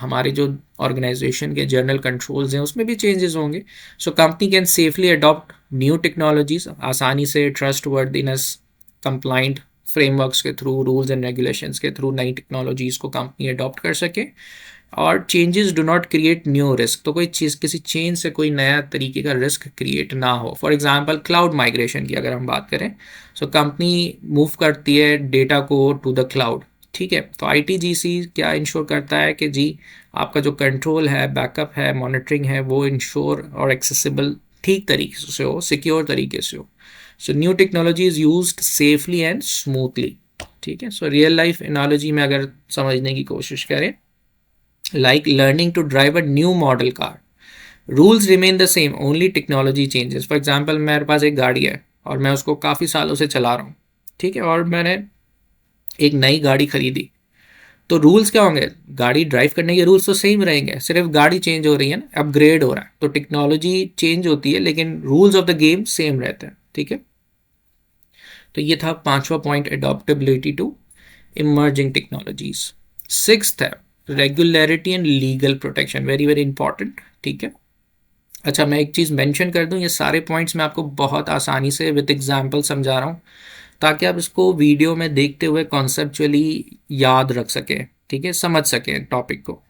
हमारे जो ऑर्गेनाइजेशन के जर्नल कंट्रोल्स हैं उसमें भी चेंजेस होंगे। So company can safely adopt new technologies आसानी से, ट्रस्ट वर्दीनेस, कंप्लाइंट फ्रेमवर्क्स के थ्रू, रूल्स एंड रेगुलेशंस के थ्रू नई टेक्नोलॉजीज़ को कंपनी अडॉप्ट कर सके। और changes do not create new risk, तो कोई चीज़ किसी चेंज से कोई नया तरीके का रिस्क क्रिएट ना हो। फॉर एग्जांपल क्लाउड माइग्रेशन की अगर हम बात करें, सो कंपनी मूव करती है डेटा को टू द क्लाउड। ठीक है, तो आईटीजीसी क्या इंश्योर करता है कि जी आपका जो कंट्रोल है, बैकअप है, मॉनिटरिंग है, वो इंश्योर और एक्सेसिबल ठीक तरीके से हो, सिक्योर तरीके से हो। So new technology is used safely and smoothly. ठीक है, सो रियल लाइफ एनालॉजी में अगर समझने की कोशिश करें, like learning to drive a new model car, rules remain the same, only technology changes। for example मेरे पास एक गाड़ी है और मैं उसको काफ़ी सालों से चला रहा हूँ। ठीक है, और मैंने एक नई गाड़ी खरीदी, तो रूल्स क्या होंगे? गाड़ी ड्राइव करने के रूल्स तो सेम रहेंगे, सिर्फ गाड़ी चेंज हो रही है ना, अपग्रेड हो रहा है। तो टेक्नोलॉजी चेंज होती है लेकिन rules of the game same रहते हैं। ठीक है, तो ये था 5वां point, adaptability to emerging technologies. Sixth है regularity and legal protection, very very important. ठीक है, अच्छा मैं एक चीज़ मेंशन कर दूं, ये सारे पॉइंट्स मैं आपको बहुत आसानी से विद एग्जांपल समझा रहा हूँ ताकि आप इसको वीडियो में देखते हुए कॉन्सेप्चुअली याद रख सकें। ठीक है, समझ सकें टॉपिक को।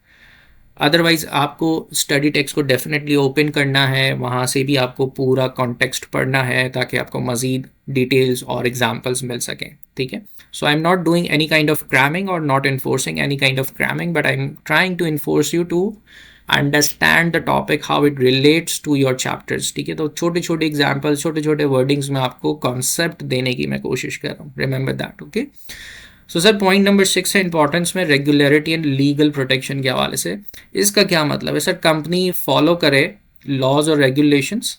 अदरवाइज आपको स्टडी टेक्स्ट को डेफिनेटली ओपन करना है, वहाँ से भी आपको पूरा कॉन्टेक्स्ट पढ़ना है ताकि आपको मज़ीद डिटेल्स और एग्जांपल्स मिल सकें। ठीक है, so I'm not doing any kind of cramming और not enforcing any kind of cramming, but I'm trying to enforce you to understand the topic how it relates to your chapters. ठीक है, तो छोटे छोटे examples, छोटे छोटे wordings में आपको कॉन्सेप्ट देने की मैं कोशिश कर रहा हूँ। Remember that. Okay, so sir point number 6 है इंपॉर्टेंस में रेगुलरिटी एंड लीगल प्रोटेक्शन के हवाले से। इसका क्या मतलब है? सर कंपनी फॉलो करे लॉज और रेगुलेशंस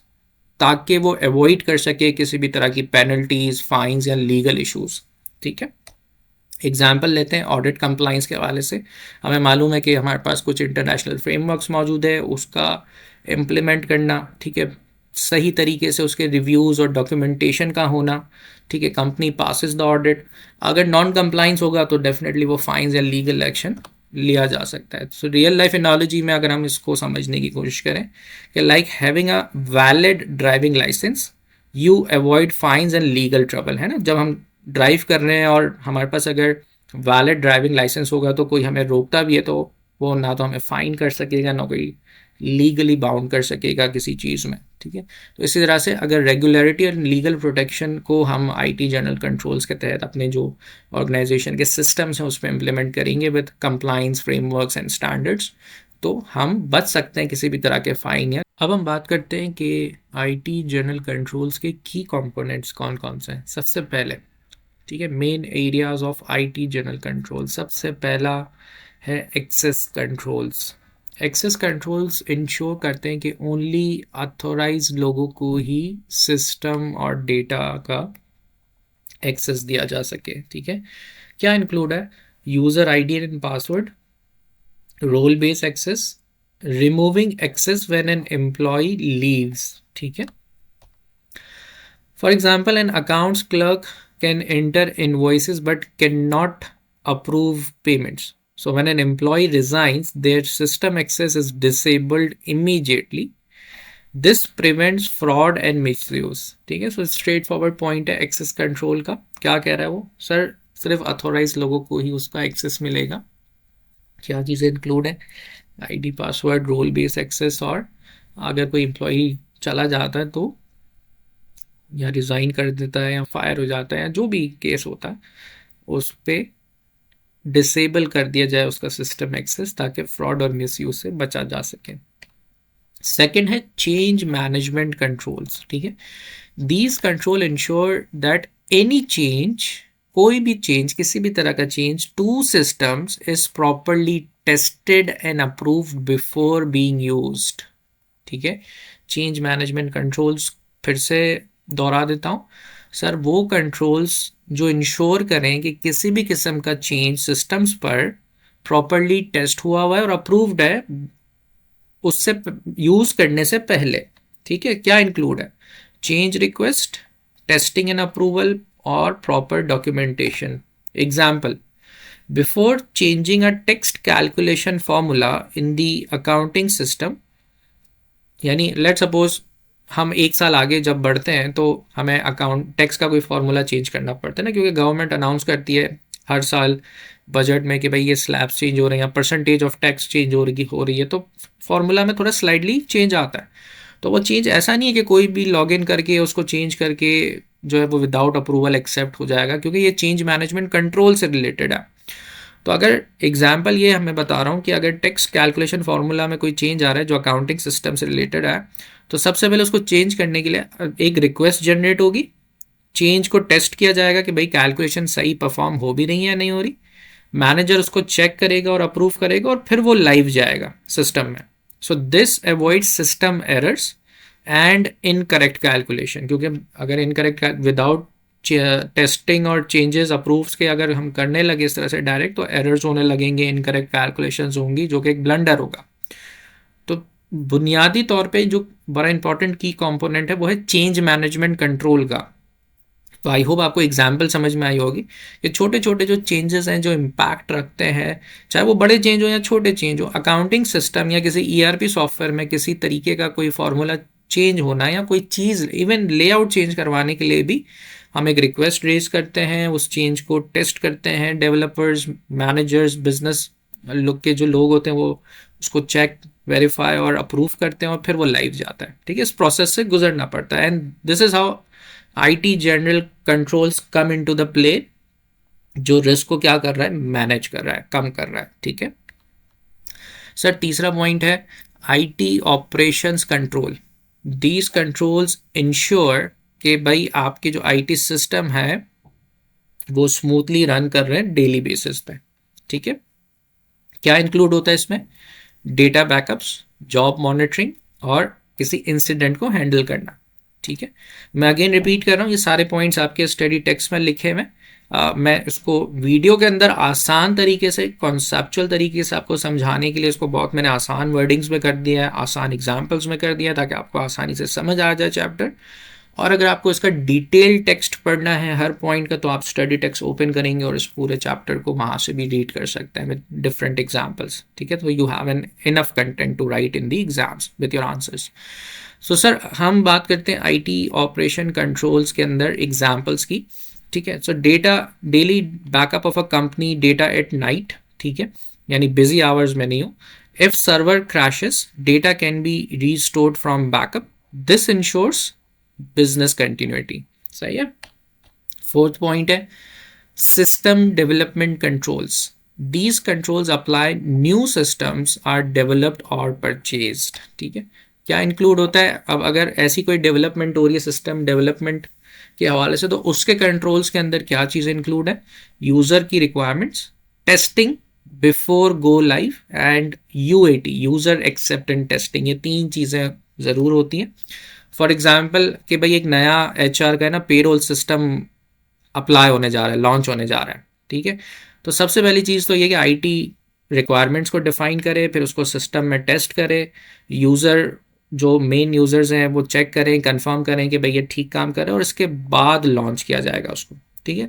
ताकि वो अवॉइड कर सके किसी भी तरह की पेनल्टीज, फाइन्स या लीगल इश्यूज। ठीक है, एग्जाम्पल लेते हैं ऑडिट कंप्लाइंस के हवाले से। हमें मालूम है कि हमारे पास कुछ इंटरनेशनल फ्रेमवर्क्स मौजूद है, उसका इम्प्लीमेंट करना, ठीक है, सही तरीके से उसके रिव्यूज़ और डॉक्यूमेंटेशन का होना। ठीक है, कंपनी पासिस द ऑडिट, अगर नॉन कंप्लाइंस होगा तो डेफिनेटली वो फाइन्स या लीगल एक्शन लिया जा सकता है। सो रियल लाइफ एनालॉजी में अगर हम इसको समझने की कोशिश करें कि like having a valid driving licence you avoid fines and legal trouble, है ना। जब हम ड्राइव कर रहे हैं और हमारे पास अगर वैलिड ड्राइविंग लाइसेंस होगा तो कोई हमें रोकता भी है तो वो ना तो हमें फ़ाइन कर सकेगा ना कोई लीगली बाउंड कर सकेगा किसी चीज़ में। ठीक है, तो इसी तरह से अगर रेगुलरिटी और लीगल प्रोटेक्शन को हम आईटी जनरल कंट्रोल्स के तहत अपने जो ऑर्गेनाइजेशन के सिस्टम्स हैं उस पर इम्प्लीमेंट करेंगे with compliance frameworks and standards, तो हम बच सकते हैं किसी भी तरह के फ़ाइन या। अब हम बात करते हैं कि आईटी जनरल कंट्रोल्स के की कंपोनेंट्स कौन कौन से हैं। सबसे पहले, ठीक है, main areas of IT general control, सबसे पहला है access controls. Access controls ensure करते हैं कि ओनली ऑथोराइज लोगों को ही सिस्टम और डेटा का एक्सेस दिया जा सके। ठीक है, क्या इंक्लूड है? User ID and password, role based access, removing access when an employ leaves. ठीक है, for example an accounts clerk can enter invoices but cannot approve payments. So when an employee resigns, their system access is disabled immediately. This prevents fraud and misuse. ठीक है, so straight forward point है access control का। क्या कह रहा है वो? Sir सिर्फ अथोराइज लोगों को ही उसका एक्सेस मिलेगा। क्या चीज़ें इंक्लूड है? ID, password, role based access, और अगर कोई एम्प्लॉई चला जाता है तो या रिज़ाइन कर देता है या फायर हो जाता है या जो भी केस होता है उस पर डिसेबल कर दिया जाए उसका सिस्टम एक्सेस ताकि फ्रॉड और मिसयूज से बचा जा सके। सेकंड है चेंज मैनेजमेंट कंट्रोल्स, ठीक है। These control ensure that any change, कोई भी चेंज, किसी भी तरह का change to systems is properly tested and approved before being used, ठीक है। चेंज मैनेजमेंट कंट्रोल्स फिर से दोहरा देता हूँ सर, वो कंट्रोल्स जो इंश्योर करें कि किसी भी किस्म का चेंज सिस्टम्स पर प्रॉपरली टेस्ट हुआ है और अप्रूव्ड है उससे यूज करने से पहले, ठीक है। क्या इंक्लूड है? Change request, testing and approval और proper documentation. Example, before changing a text calculation formula in the accounting system, यानी लेट सपोज हम एक साल आगे जब बढ़ते हैं तो हमें अकाउंट टैक्स का कोई फार्मूला चेंज करना पड़ता है ना, क्योंकि गवर्नमेंट अनाउंस करती है हर साल बजट में कि भाई ये स्लैब्स चेंज हो रहे हैं या परसेंटेज ऑफ टैक्स चेंज हो रही है, तो फार्मूला में थोड़ा स्लाइडली चेंज आता है। तो वो चेंज ऐसा नहीं है कि कोई भी लॉग इन करके उसको चेंज करके जो है वो विदाउट अप्रूवल एक्सेप्ट हो जाएगा, क्योंकि ये चेंज मैनेजमेंट कंट्रोल से रिलेटेड है। तो अगर एग्जाम्पल ये हमें बता रहा हूँ कि अगर टैक्स कैलकुलेशन फार्मूला में कोई चेंज आ रहा है जो अकाउंटिंग सिस्टम से रिलेटेड है, तो सबसे पहले उसको चेंज करने के लिए एक रिक्वेस्ट जनरेट होगी, चेंज को टेस्ट किया जाएगा कि भाई कैलकुलेशन सही परफॉर्म हो भी रही है या नहीं हो रही, मैनेजर उसको चेक करेगा और अप्रूव करेगा और फिर वो लाइव जाएगा सिस्टम में। So this avoid system errors and incorrect calculation, क्योंकि अगर इनकरेक्ट विदाउट टेस्टिंग और चेंजेस अप्रूव्स के अगर हम करने लगे इस तरह से डायरेक्ट, तो एरर्स होने लगेंगे, इनकरेक्ट कैलकुलेशंस होंगी, जो कि एक ब्लंडर होगा। तो बुनियादी तौर पे जो बड़ा इंपॉर्टेंट की कंपोनेंट है वो है चेंज मैनेजमेंट कंट्रोल का। तो आई होप आपको एग्जाम्पल समझ में आई होगी कि छोटे छोटे जो चेंजेस हैं जो इम्पैक्ट रखते हैं, चाहे वो बड़े चेंज हो या छोटे चेंज हो, अकाउंटिंग सिस्टम या किसी ईआरपी सॉफ्टवेयर में किसी तरीके का कोई फॉर्मूला चेंज होना या कोई चीज़ इवन लेआउट चेंज करवाने के लिए भी हम एक रिक्वेस्ट रेज करते हैं, उस चेंज को टेस्ट करते हैं, डेवलपर्स, मैनेजर्स, बिजनेस लोग के जो लोग होते हैं वो उसको चेक, वेरीफाई और अप्रूव करते हैं और फिर वो लाइव जाता है, ठीक है। इस प्रोसेस से गुजरना पड़ता है and this is how IT general controls come into the play, जो रिस्क को क्या कर रहा है, मैनेज कर रहा है, कम कर रहा है, ठीक है। सर तीसरा पॉइंट है IT operations control. These controls ensure कि भाई आपके जो आईटी सिस्टम है वो स्मूथली रन कर रहे हैं डेली बेसिस पे, ठीक है। क्या इंक्लूड होता है इसमें? डेटा बैकअप्स, जॉब मॉनिटरिंग और किसी इंसिडेंट को हैंडल करना, ठीक है। मैं अगेन रिपीट कर रहा हूँ, ये सारे पॉइंट्स आपके स्टडी टेक्स्ट में लिखे हुए। मैं इसको वीडियो के अंदर आसान तरीके से, कॉन्सेप्चुअल तरीके से आपको समझाने के लिए इसको बहुत मैंने आसान वर्डिंग्स में कर दिया है, आसान एग्जाम्पल्स में कर दिया है, ताकि आपको आसानी से समझ आ जाए चैप्टर। और अगर आपको इसका डिटेल टेक्स्ट पढ़ना है हर पॉइंट का, तो आप स्टडी टेक्स्ट ओपन करेंगे और इस पूरे चैप्टर को वहाँ से भी रीड कर सकते हैं विद डिफरेंट एग्जाम्पल्स, ठीक है। तो you have an enough content to write in the exams with your answers. सो सर हम बात करते हैं आईटी ऑपरेशन कंट्रोल्स के अंदर एग्जाम्पल्स की, ठीक है। So data daily backup of a company data at night, ठीक है, यानी बिजी आवर्स में नहीं हो। If server crashes data can be restored from backup, this ensures business continuity, सही है। फोर्थ पॉइंट है system development controls. These controls apply new systems are developed और परचेज्ड, ठीक है। क्या इंक्लूड होता है? अब अगर ऐसी कोई डेवलपमेंट हो रही है सिस्टम डेवलपमेंट के हवाले से, तो उसके कंट्रोल्स के अंदर क्या चीज़ें इंक्लूड है? यूज़र की requirements, testing before go live and UAT, user acceptance testing, ये तीन चीज़ें ज़रूर होती हैं। फॉर एग्जाम्पल कि भाई एक नया एचआर का है ना पेरोल सिस्टम अप्लाई होने जा रहा है, लॉन्च होने जा रहा है, ठीक है। तो सबसे पहली चीज़ तो ये कि आईटी रिक्वायरमेंट्स को डिफाइन करे, फिर उसको सिस्टम में टेस्ट करे, यूज़र जो मेन यूज़र्स हैं वो चेक करें, कंफर्म करें कि भाई ये ठीक काम कर रहे हैं, और इसके बाद लॉन्च किया जाएगा उसको, ठीक है।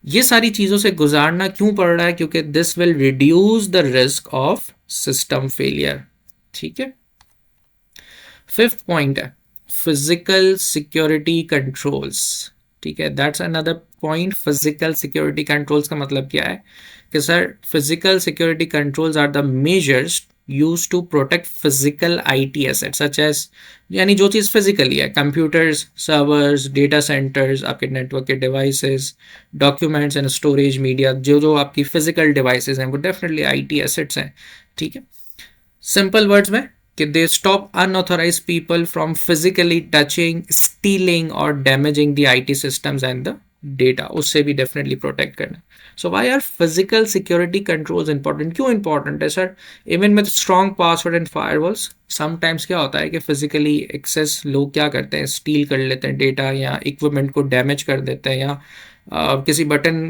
ये सारी चीज़ों से गुजारना क्यों पड़ रहा है? क्योंकि this will reduce the risk of system failure, ठीक है। फिफ्थ पॉइंट है फिजिकल सिक्योरिटी कंट्रोल्स, ठीक है, that's another point. Physical security controls का मतलब क्या है कि sir physical security controls are the measures use to protect physical IT assets such as, यानी जो चीज़ फिजिकली है, कंप्यूटर्स, सर्वर्स, डेटा सेंटर्स, आपके नेटवर्क के devices, documents and storage media, जो जो आपकी फिजिकल डिवाइसेस हैं वो डेफिनेटली आईटी एसेट्स हैं, ठीक है। सिंपल वर्ड्स में कि they stop unauthorised people from physically touching, stealing और damaging the IT systems and the data, उससे भी डेफिनेटली प्रोटेक्ट करना। So why are physical security controls important? क्यों इंपॉर्टेंट है sir? Even with strong password and firewalls sometimes क्या होता है कि फिजिकली एक्सेस लोग क्या करते हैं, स्टील कर लेते हैं डेटा या इक्विपमेंट को डैमेज कर देते हैं, या किसी बटन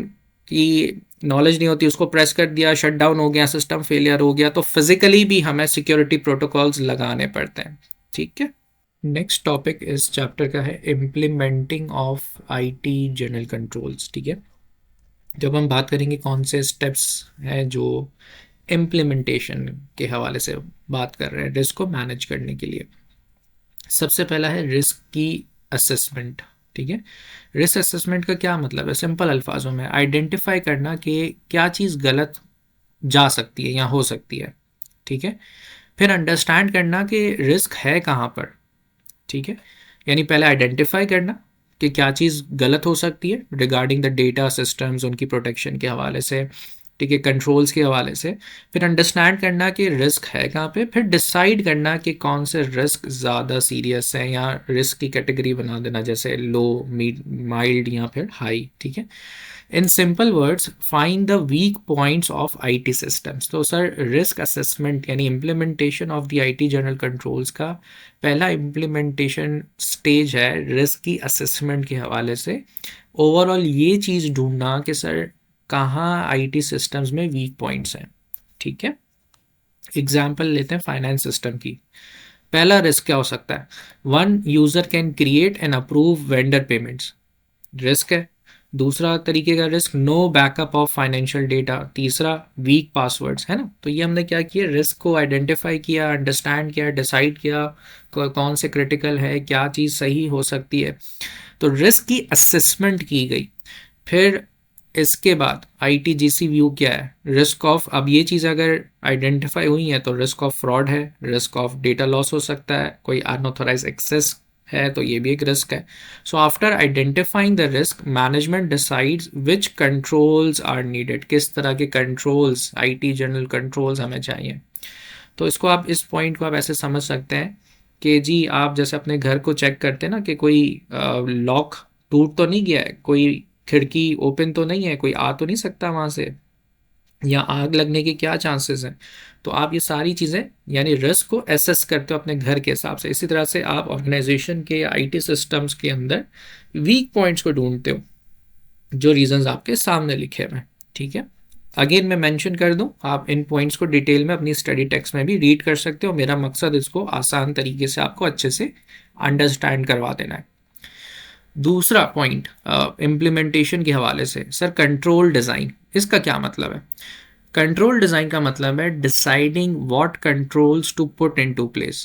की नॉलेज नहीं होती, उसको प्रेस कर दिया, शट डाउन हो गया, सिस्टम फेलियर हो गया, तो फिजिकली भी हमें सिक्योरिटी प्रोटोकॉल्स लगाने पड़ते हैं। ठीक है, नेक्स्ट टॉपिक इस चैप्टर का है implementing of IT general controls. ठीक है, जब हम बात करेंगे कौन से स्टेप्स हैं जो इम्प्लीमेंटेशन के हवाले से बात कर रहे हैं रिस्क को मैनेज करने के लिए, सबसे पहला है रिस्क की असेसमेंट। ठीक है, रिस्क असेसमेंट का क्या मतलब है? सिंपल अल्फाजों में आइडेंटिफाई करना कि क्या चीज़ गलत जा सकती है या हो सकती है। ठीक है, फिर अंडरस्टैंड करना कि रिस्क है कहाँ पर। ठीक है, यानी पहले आइडेंटिफाई करना कि क्या चीज़ गलत हो सकती है रिगार्डिंग द डेटा सिस्टम्स, उनकी प्रोटेक्शन के हवाले से, ठीक है, कंट्रोल्स के हवाले से। फिर अंडरस्टैंड करना कि रिस्क है कहाँ पे, फिर डिसाइड करना कि कौन से रिस्क ज़्यादा सीरियस है, या रिस्क की कैटेगरी बना देना, जैसे लो, माइल्ड या फिर हाई। ठीक है, in simple words find the weak points of IT systems. तो सर रिस्क असेसमेंट यानी implementation of the IT general controls का पहला इम्प्लीमेंटेशन स्टेज है रिस्क की असेसमेंट के हवाले से। ओवरऑल ये चीज़ ढूंढना कि सर कहाँ आईटी सिस्टम्स में वीक पॉइंट्स हैं। ठीक है, एग्जाम्पल लेते हैं फाइनेंस सिस्टम की। पहला रिस्क क्या हो सकता है? One user can create and approve vendor payments, risk है। दूसरा तरीके का risk no backup of financial data. तीसरा वीक पासवर्ड्स, है ना। तो ये हमने क्या किया, रिस्क को आइडेंटिफाई किया, अंडरस्टैंड किया, डिसाइड किया कौन से क्रिटिकल है, क्या चीज़ सही हो सकती है, तो रिस्क की असेसमेंट की गई। फिर इसके बाद आईटीजीसी व्यू क्या है, रिस्क ऑफ, अब ये चीज़ अगर आइडेंटिफाई हुई है तो रिस्क ऑफ फ्रॉड है, रिस्क ऑफ डेटा लॉस हो सकता है, कोई अनऑथोराइज एक्सेस है तो ये भी एक रिस्क है। So after identifying the risk, management decides which controls are needed, किस तरह के कंट्रोल्स, आईटी जनरल कंट्रोल्स हमें चाहिए। तो इसको आप, इस पॉइंट को आप ऐसे समझ सकते हैं कि जी आप जैसे अपने घर को चेक करते हैं ना कि कोई लॉक टूट तो नहीं गया है, कोई खिड़की ओपन तो नहीं है, कोई आ तो नहीं सकता वहाँ से, या आग लगने के क्या चांसेस हैं। तो आप ये सारी चीज़ें यानी रिस्क को एसेस करते हो अपने घर के हिसाब से। इसी तरह से आप ऑर्गेनाइजेशन के आईटी सिस्टम्स के अंदर वीक पॉइंट्स को ढूंढते हो, जो रीजंस आपके सामने लिखे हुए हैं। ठीक है, अगेन मैं मेंशन कर दूं, आप इन पॉइंट्स को डिटेल में अपनी स्टडी टेक्स्ट में भी रीड कर सकते हो। मेरा मकसद इसको आसान तरीके से आपको अच्छे से अंडरस्टैंड करवा देना है। दूसरा पॉइंट इम्प्लीमेंटेशन के हवाले से, सर कंट्रोल डिज़ाइन, इसका क्या मतलब है? कंट्रोल डिज़ाइन का मतलब है deciding what controls to put into place.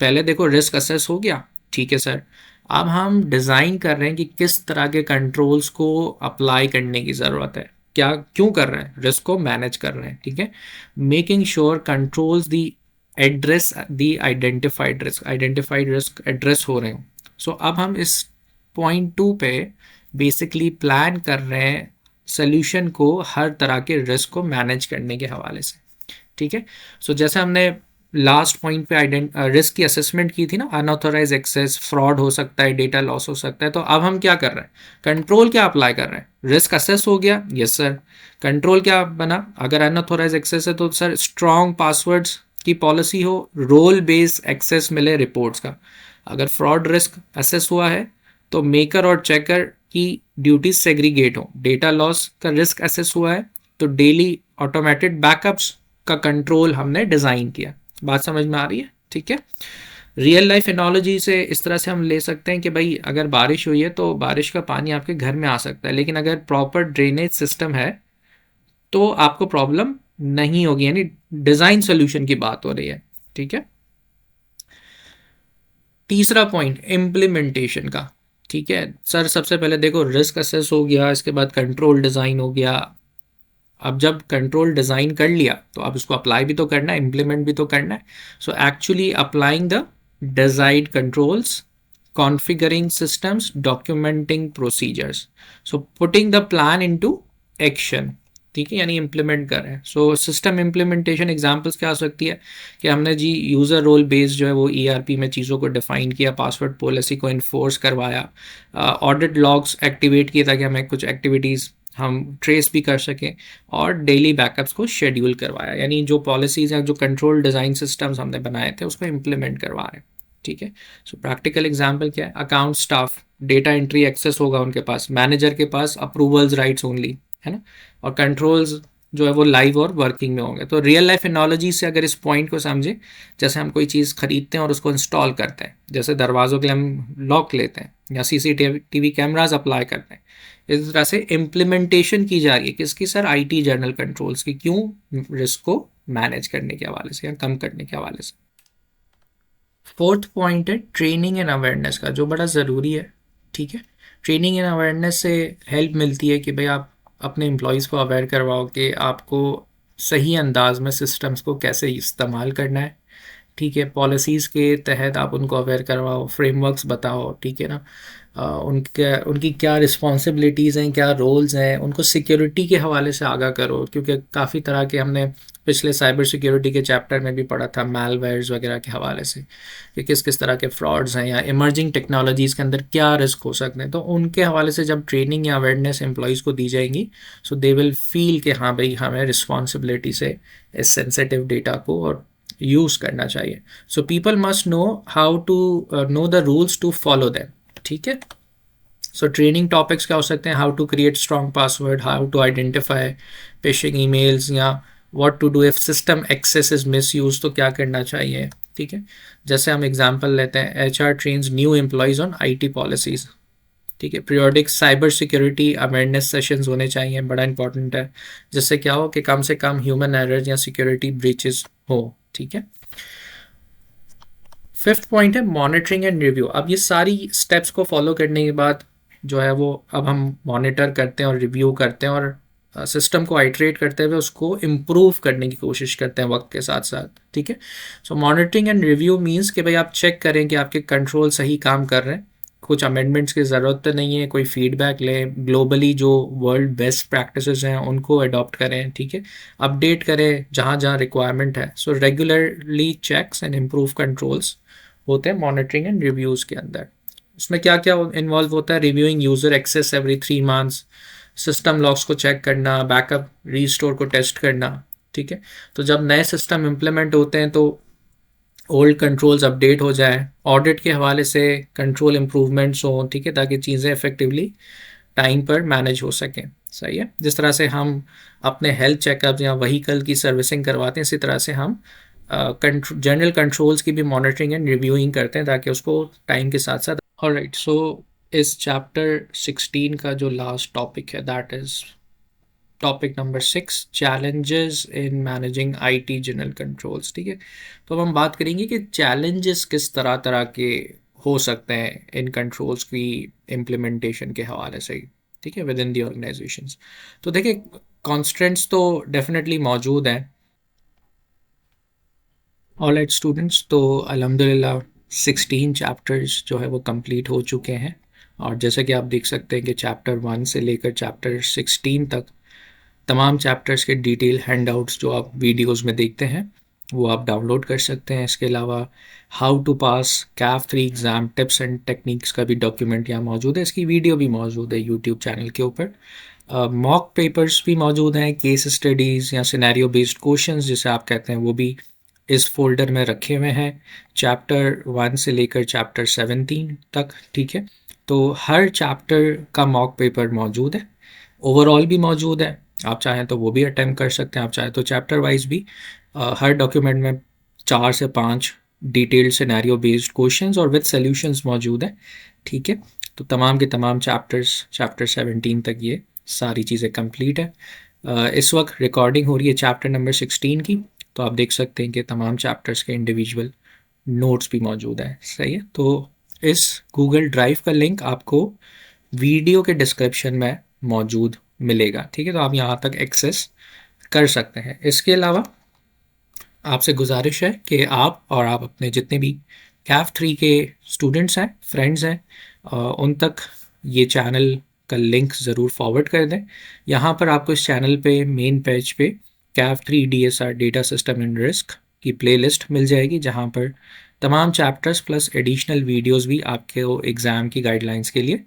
पहले देखो रिस्क असेस हो गया, ठीक है सर, अब हम डिज़ाइन कर रहे हैं कि किस तरह के कंट्रोल्स को अप्लाई करने की ज़रूरत है, क्या क्यों कर रहे हैं, रिस्क को मैनेज कर रहे हैं। ठीक है, मेकिंग श्योर कंट्रोल्स दी एड्रेस दी आइडेंटिफाइड रिस्क एड्रेस हो रहे हो। सो अब हम इस पॉइंट 2 पे बेसिकली प्लान कर रहे हैं सोल्यूशन को हर तरह के रिस्क को मैनेज करने के हवाले से। ठीक है, सो जैसे हमने लास्ट पॉइंट पे रिस्क की असेसमेंट की थी ना, अनऑथोराइज एक्सेस, फ्रॉड हो सकता है, डेटा लॉस हो सकता है, तो अब हम क्या कर रहे हैं, कंट्रोल क्या अप्लाई कर रहे हैं। रिस्क असेस हो गया, यस सर, कंट्रोल क्या बना, अगर अनऑथोराइज एक्सेस है तो सर स्ट्रॉन्ग पासवर्ड्स की पॉलिसी हो, रोल बेस्ड एक्सेस मिले रिपोर्ट्स का। अगर फ्रॉड रिस्क असेस हुआ है तो मेकर और चेकर की ड्यूटीज सेग्रीगेट हो। डेटा लॉस का रिस्क असेस हुआ है तो डेली ऑटोमेटेड बैकअप्स का कंट्रोल हमने डिज़ाइन किया। बात समझ में आ रही है? ठीक है, रियल लाइफ एनोलॉजी से इस तरह से हम ले सकते हैं कि भाई अगर बारिश हुई है तो बारिश का पानी आपके घर में आ सकता है, लेकिन अगर प्रॉपर ड्रेनेज सिस्टम है तो आपको प्रॉब्लम नहीं होगी, यानी डिज़ाइन सोल्यूशन की बात हो रही है। ठीक है, तीसरा पॉइंट इम्प्लीमेंटेशन का। ठीक है सर, सबसे पहले देखो रिस्क असेस हो गया, इसके बाद कंट्रोल डिज़ाइन हो गया। अब जब कंट्रोल डिज़ाइन कर लिया तो अब इसको अप्लाई भी तो करना है, इम्प्लीमेंट भी तो करना है। So actually applying the designed controls, configuring systems, documenting procedures, so putting the plan into action. ठीक है, यानी इम्प्लीमेंट कर रहे हैं। सो सिस्टम इम्प्लीमेंटेशन एग्जांपल्स क्या हो सकती है कि हमने जी यूज़र रोल बेस्ड जो है वो ईआरपी में चीज़ों को डिफाइन किया, पासवर्ड पॉलिसी को इन्फोर्स करवाया, ऑडिट लॉग्स एक्टिवेट किए ताकि हमें कुछ एक्टिविटीज़ हम ट्रेस भी कर सकें, और डेली बैकअप्स को शेड्यूल करवाया। यानी जो पॉलिसीज़ हैं, जो कंट्रोल डिज़ाइन सिस्टम्स हमने बनाए थे उसको इम्प्लीमेंट करवा रहे हैं। ठीक है, सो प्रैक्टिकल एग्जांपल क्या है, account staff data entry access होगा उनके पास, मैनेजर के पास अप्रूवल्स राइट्स ओनली, है ना, और कंट्रोल्स जो है वो लाइव और वर्किंग में होंगे। तो रियल लाइफ एनोलॉजी से अगर इस पॉइंट को समझे, जैसे हम कोई चीज़ खरीदते हैं और उसको इंस्टॉल करते हैं, जैसे दरवाज़ों के लिए हम लॉक लेते हैं या सीसीटीवी कैमराज अप्लाई करते हैं, इस तरह से इम्प्लीमेंटेशन की जा रही है किसकी सर, आईटी जर्नल कंट्रोल्स की। क्यों, रिस्क को मैनेज करने के हवाले से या कम करने के हवाले से। फोर्थ पॉइंट है ट्रेनिंग एंड अवेयरनेस का, जो बड़ा ज़रूरी है। ठीक है, ट्रेनिंग एंड अवेयरनेस से हेल्प मिलती है कि भाई आप अपने एम्प्लॉयज़ को अवेयर करवाओ कि आपको सही अंदाज में सिस्टम्स को कैसे इस्तेमाल करना है। ठीक है, पॉलिसीज़ के तहत आप उनको अवेयर करवाओ, फ्रेमवर्क्स बताओ, ठीक है ना, उनकी क्या रिस्पॉन्सिबिलिटीज़ हैं, क्या रोल्स हैं, उनको सिक्योरिटी के हवाले से आगाह करो, क्योंकि काफ़ी तरह के हमने पिछले साइबर सिक्योरिटी के चैप्टर में भी पढ़ा था मैलवेयर्स वगैरह के हवाले से कि किस किस तरह के फ्रॉड्स हैं या इमर्जिंग टेक्नोलॉजीज़ के अंदर क्या रिस्क हो सकते हैं। तो उनके हवाले से जब ट्रेनिंग या अवेयरनेस एम्प्लॉयज़ को दी जाएंगी, सो दे विल फील कि हाँ भाई हमें रिस्पॉन्सिबिलिटी से इस सेंसिटिव डेटा को और यूज़ करना चाहिए। So people must know how to know the rules to follow them. ठीक है, सो ट्रेनिंग टॉपिक्स क्या हो सकते हैं, how to create strong password, how to identify phishing emails, या what to do if system access is misuse, तो क्या करना चाहिए। ठीक है, जैसे हम एग्जांपल लेते हैं, HR trains new employees on IT policies. ठीक है, periodic cyber security awareness sessions होने चाहिए, बड़ा इंपॉर्टेंट है, जिससे क्या हो कि कम से कम ह्यूमन एरर्स या सिक्योरिटी ब्रीचेस हो। ठीक है, फिफ्थ पॉइंट है मॉनिटरिंग एंड रिव्यू। अब ये सारी स्टेप्स को फॉलो करने के बाद जो है वो अब हम मॉनिटर करते हैं और रिव्यू करते हैं और सिस्टम को आइट्रेट करते हुए उसको इम्प्रूव करने की कोशिश करते हैं वक्त के साथ साथ। ठीक है, सो मॉनिटरिंग एंड रिव्यू मीन्स कि भाई आप चेक करें कि आपके कंट्रोल सही काम कर रहे हैं, कुछ अमेंडमेंट्स की ज़रूरत तो नहीं है, कोई फीडबैक लें, ग्लोबली जो वर्ल्ड बेस्ट प्रैक्टिसेस हैं उनको अडॉप्ट करें। ठीक है, अपडेट करें जहाँ जहाँ रिक्वायरमेंट है। So regularly checks and improve controls होते हैं मॉनिटरिंग एंड रिव्यूज़ के अंदर। उसमें क्या क्या इन्वॉल्व होता है, reviewing user access every 3 months, system logs को चेक करना, बैकअप रीस्टोर को टेस्ट करना। ठीक है, तो जब नए सिस्टम इम्प्लीमेंट होते हैं तो ओल्ड कंट्रोल्स अपडेट हो जाए, ऑडिट के हवाले से कंट्रोल इम्प्रूवमेंट्स हों। ठीक है, ताकि चीज़ें इफेक्टिवली टाइम पर मैनेज हो सकें। सही है, जिस तरह से हम अपने हेल्थ चेकअप या व्हीकल की सर्विसिंग करवाते हैं, इसी तरह से हम जनरल कंट्रोल्स की भी मॉनिटरिंग एंड रिव्यूइंग करते हैं ताकि उसको टाइम के साथ साथ। ऑलराइट, सो इस चैप्टर 16 का जो लास्ट टॉपिक है that is topic number 6, challenges in managing IT general controls. ठीक है, तो अब हम बात करेंगे कि चैलेंजेस किस तरह तरह के हो सकते हैं इन कंट्रोल्स की इम्प्लीमेंटेशन के हवाले से। ठीक है, विद इन दी ऑर्गेनाइजेशंस। तो देखिए, कॉन्स्ट्रेंट्स तो डेफिनेटली मौजूद हैं। ऑलराइट स्टूडेंट्स, तो अल्हम्दुलिल्लाह 16 चैप्टर्स जो है वो कंप्लीट हो चुके हैं, और जैसे कि आप देख सकते हैं कि चैप्टर 1 से लेकर चैप्टर 16 तक तमाम चैप्टर्स के डिटेल हैंडआउट्स जो आप वीडियोस में देखते हैं वो आप डाउनलोड कर सकते हैं। इसके अलावा how to pass CAF3 exam tips and techniques का भी डॉक्यूमेंट यहाँ मौजूद है, इसकी वीडियो भी मौजूद है यूट्यूब चैनल के ऊपर। मॉक पेपर्स भी मौजूद हैं, केस स्टडीज़ या सिनेरियो बेस्ड क्वेश्चंस जिसे आप कहते हैं, वो भी इस फोल्डर में रखे हुए हैं, चैप्टर 1 से लेकर चैप्टर 17 तक। ठीक है, तो हर चैप्टर का मॉक पेपर मौजूद है, ओवरऑल भी मौजूद है, आप चाहें तो वो भी अटैम्प्ट कर सकते हैं, आप चाहें तो चैप्टर वाइज भी। हर डॉक्यूमेंट में 4 से 5 डिटेल्ड सिनेरियो बेस्ड क्वेश्चंस और विद सॉल्यूशंस मौजूद है। ठीक है, तो तमाम के तमाम चैप्टर्स चैप्टर 17 तक ये सारी चीज़ें कंप्लीट है। इस वक्त रिकॉर्डिंग हो रही है चैप्टर नंबर 16 की, तो आप देख सकते हैं कि तमाम चैप्टर्स के इंडिविजुअल नोट्स भी मौजूद हैं। सही है, तो इस गूगल ड्राइव का लिंक आपको वीडियो के डिस्क्रिप्शन में मौजूद मिलेगा। ठीक है, तो आप यहाँ तक एक्सेस कर सकते हैं। इसके अलावा आपसे गुजारिश है कि आप और आप अपने जितने भी CAF3 के स्टूडेंट्स हैं, फ्रेंड्स हैं, उन तक ये चैनल का लिंक ज़रूर फॉरवर्ड कर दें। यहाँ पर आपको इस चैनल पे मेन पेज पे CAF3 DSR data system and risk की प्लेलिस्ट मिल जाएगी, जहाँ पर तमाम चैप्टर्स प्लस एडिशनल वीडियोस भी आपके एग्ज़ाम की गाइडलाइंस के लिए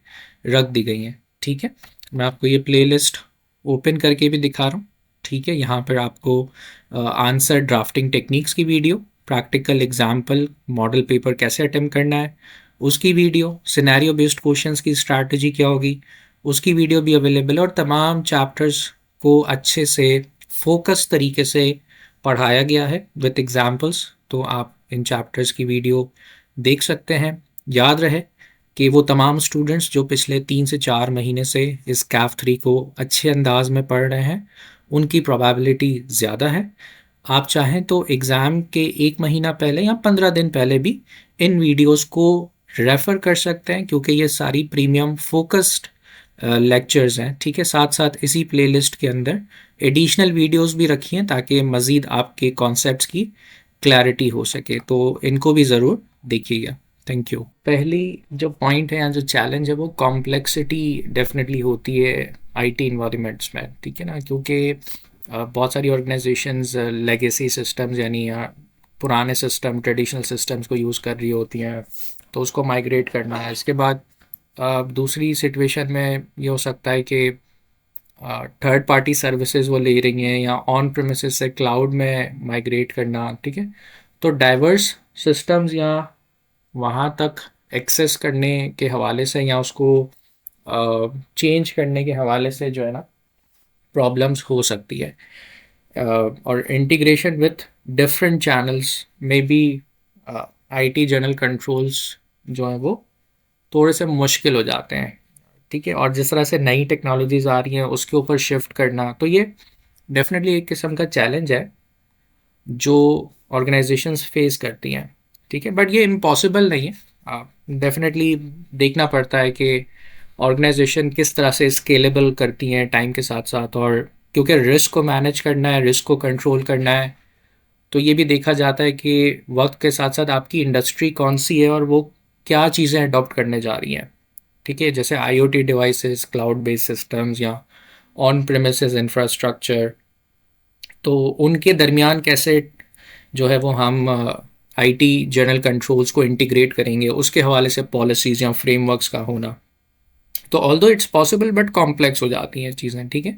रख दी गई हैं। ठीक है, मैं आपको ये प्लेलिस्ट ओपन करके भी दिखा रहा हूँ। ठीक है, यहाँ पर आपको आंसर ड्राफ्टिंग टेक्निक्स की video, practical example model paper कैसे अटेम्प्ट करना है उसकी वीडियो, सिनेरियो बेस्ड क्वेश्चंस की स्ट्रैटेजी क्या होगी उसकी वीडियो भी अवेलेबल है, और तमाम चैप्टर्स को अच्छे से फोकस तरीके से पढ़ाया गया है विद एग्जाम्पल्स। तो आप इन चैप्टर्स की वीडियो देख सकते हैं। याद रहे कि वो तमाम स्टूडेंट्स जो पिछले 3 से 4 महीने से इस CAF3 को अच्छे अंदाज में पढ़ रहे हैं, उनकी प्रोबेबिलिटी ज़्यादा है। आप चाहें तो एग्ज़ाम के 1 महीना पहले या 15 दिन पहले भी इन वीडियोस को रेफ़र कर सकते हैं, क्योंकि ये सारी प्रीमियम फोकस्ड लेक्चर्स हैं। ठीक है, साथ साथ इसी प्लेलिस्ट के अंदर एडिशनल वीडियोस भी रखी हैं ताकि मज़ीद आपके कॉन्सेप्ट्स की क्लैरिटी हो सके, तो इनको भी ज़रूर देखिएगा। Thank you. पहली जो पॉइंट है या जो चैलेंज है वो कॉम्प्लेक्सिटी डेफिनेटली होती है आईटी इन्वायरमेंट्स में। ठीक है ना, क्योंकि बहुत सारी ऑर्गेनाइजेशंस लेगेसी सिस्टम्स यानी पुराने सिस्टम ट्रेडिशनल सिस्टम्स को यूज़ कर रही होती हैं, तो उसको माइग्रेट करना है। इसके बाद दूसरी सिचुएशन में ये हो सकता है कि थर्ड पार्टी सर्विसेज वो ले रही हैं या ऑन प्रेमिसेस से क्लाउड में माइग्रेट करना। ठीक है, तो डाइवर्स सिस्टम्स या वहाँ तक एक्सेस करने के हवाले से या उसको चेंज करने के हवाले से जो है ना प्रॉब्लम्स हो सकती है, और इंटीग्रेशन विथ डिफरेंट चैनल्स में भी आईटी जनरल कंट्रोल्स जो है वो थोड़े से मुश्किल हो जाते हैं। ठीक है, और जिस तरह से नई टेक्नोलॉजीज़ आ रही हैं उसके ऊपर शिफ्ट करना, तो ये डेफिनेटली एक किस्म का चैलेंज है जो ऑर्गेनाइजेशंस फेस करती हैं। ठीक है, बट ये इम्पॉसिबल नहीं है। डेफिनेटली देखना पड़ता है कि ऑर्गेनाइजेशन किस तरह से स्केलेबल करती हैं टाइम के साथ साथ, और क्योंकि रिस्क को मैनेज करना है, रिस्क को कंट्रोल करना है, तो ये भी देखा जाता है कि वक्त के साथ साथ आपकी इंडस्ट्री कौन सी है और वो क्या चीज़ें अडॉप्ट करने जा रही हैं। ठीक है, जैसे IoT devices, cloud based systems या ऑन प्रेमिसेस इंफ्रास्ट्रक्चर, तो उनके दरमियान कैसे जो है वो हम आईटी जनरल कंट्रोल्स को इंटीग्रेट करेंगे, उसके हवाले से पॉलिसीज़ या फ्रेमवर्क्स का होना। तो although it's possible but complex हो जाती हैं चीज़ें। ठीक है,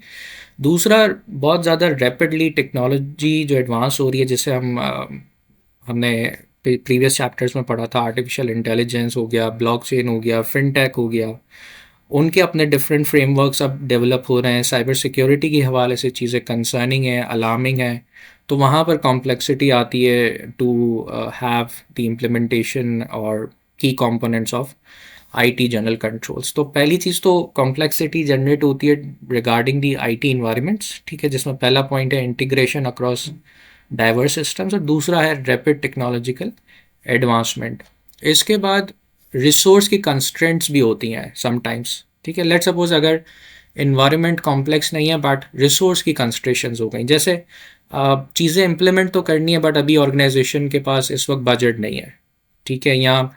दूसरा बहुत ज़्यादा रैपिडली टेक्नोलॉजी जो एडवांस हो रही है, जिसे हमने प्रीवियस चैप्टर्स में पढ़ा था, आर्टिफिशियल इंटेलिजेंस हो गया, ब्लॉकचेन हो गया, फिनटेक हो गया, उनके अपने डिफरेंट फ्रेमवर्क्स अब डेवलप हो रहे हैं। साइबर सिक्योरिटी के हवाले से चीज़ें कंसर्निंग है, अलार्मिंग है, तो वहाँ पर कॉम्प्लेक्सिटी आती है टू हैव द इम्प्लीमेंटेशन और की components of IT general controls. तो पहली चीज़ तो कॉम्प्लेक्सिटी जनरेट होती है रिगार्डिंग दी आईटी इन्वायरमेंट्स। ठीक है, जिसमें पहला पॉइंट है इंटीग्रेशन अक्रॉस डाइवर्स सिस्टम्स और दूसरा है रैपिड टेक्नोलॉजिकल एडवांसमेंट। इसके बाद रिसोर्स की कंस्ट्रेंट्स भी होती हैं समटाइम्स। ठीक है, लेट सपोज अगर इन्वायरमेंट कॉम्प्लेक्स नहीं है बट रिसोर्स की कंस्ट्रेंट्स हो गई, जैसे चीज़ें इम्प्लीमेंट तो करनी है बट अभी ऑर्गेनाइजेशन के पास इस वक्त बजट नहीं है। ठीक है, या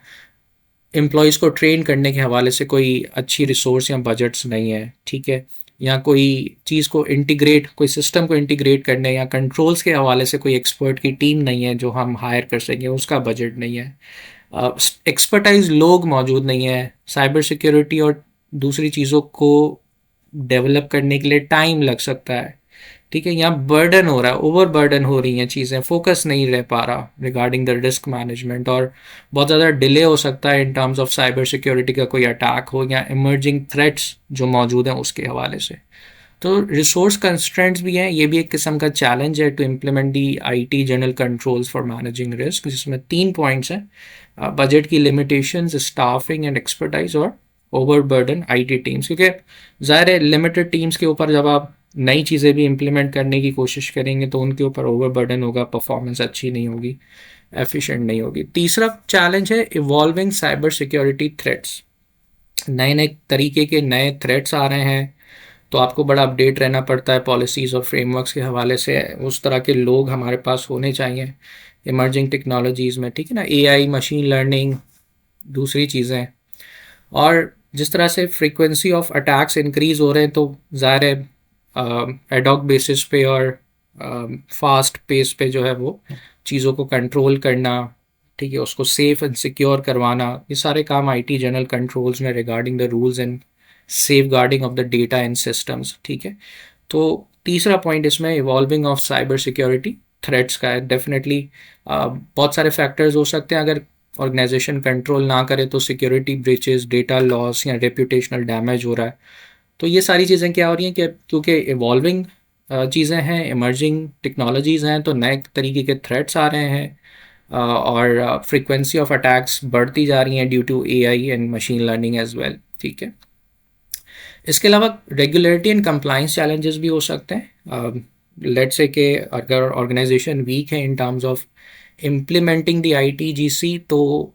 एम्प्लॉयज़ को ट्रेन करने के हवाले से कोई अच्छी रिसोर्स या बजट्स नहीं है। ठीक है, या कोई चीज़ को इंटीग्रेट, कोई सिस्टम को इंटीग्रेट करने या कंट्रोल्स के हवाले से कोई एक्सपर्ट की टीम नहीं है जो हम हायर कर सकें, उसका बजट नहीं है, एक्सपर्टाइज लोग मौजूद नहीं है, साइबर सिक्योरिटी और दूसरी चीज़ों को डेवलप करने के लिए टाइम लग सकता है। ठीक है, यहाँ बर्डन हो रहा है, ओवर बर्डन हो रही हैं चीज़ें, फोकस नहीं रह पा रहा रिगार्डिंग द रिस्क मैनेजमेंट, और बहुत ज़्यादा डिले हो सकता है in terms of cyber security का कोई अटैक हो या इमर्जिंग थ्रेट्स जो मौजूद हैं उसके हवाले से। तो रिसोर्स कंस्ट्रेंट्स भी हैं, ये भी एक किस्म का चैलेंज है to implement the IT general controls for managing risk, जिसमें 3 पॉइंट्स हैं: बजट की लिमिटेशंस, स्टाफिंग एंड एक्सपर्टाइज, और ओवर बर्डन आईटी टीम्स। क्योंकि ज़ाहिर है लिमिटेड टीम्स के ऊपर जब आप नई चीज़ें भी इम्प्लीमेंट करने की कोशिश करेंगे तो उनके ऊपर ओवर बर्डन होगा, परफॉर्मेंस अच्छी नहीं होगी, एफिशिएंट नहीं होगी। तीसरा चैलेंज है इवॉल्विंग साइबर सिक्योरिटी थ्रेट्स। नए नए तरीके के नए थ्रेट्स आ रहे हैं, तो आपको बड़ा अपडेट रहना पड़ता है पॉलिसीज़ और फ्रेमवर्क्स के हवाले से। उस तरह के लोग हमारे पास होने चाहिए इमर्जिंग टेक्नोलॉजीज़ में। ठीक है ना, एआई, मशीन लर्निंग, दूसरी चीज़ें। और जिस तरह से फ्रीक्वेंसी ऑफ अटैक्स इंक्रीज हो रहे हैं तो ज़ाहिर है एडॉक बेसिस पे और फास्ट पेस पे जो है वो चीज़ों को कंट्रोल करना, ठीक है, उसको सेफ एंड सिक्योर करवाना, ये सारे काम आईटी जनरल कंट्रोल्स में regarding the rules and safeguarding of the data and systems, ठीक है। तो तीसरा पॉइंट इसमें evolving of cyber security threats का है। डेफिनेटली बहुत सारे फैक्टर्स हो सकते हैं, अगर ऑर्गेनाइजेशन कंट्रोल ना करे तो सिक्योरिटी ब्रीचेस, डेटा लॉस या रेप्यूटेशनल डैमेज हो रहा है। तो ये सारी चीज़ें क्या हो रही हैं कि क्योंकि इवॉल्विंग चीज़ें हैं, इमर्जिंग टेक्नोलॉजीज़ हैं, तो नए तरीके के थ्रेट्स आ रहे हैं और फ्रीक्वेंसी ऑफ अटैक्स बढ़ती जा रही हैं due to AI and machine learning as well, ठीक है। इसके अलावा रेगुलेटरी एंड कंप्लाइंस चैलेंजेस भी हो सकते हैं। लेट्स से कि अगर ऑर्गेनाइजेशन वीक है in terms of implementing the ITGC, तो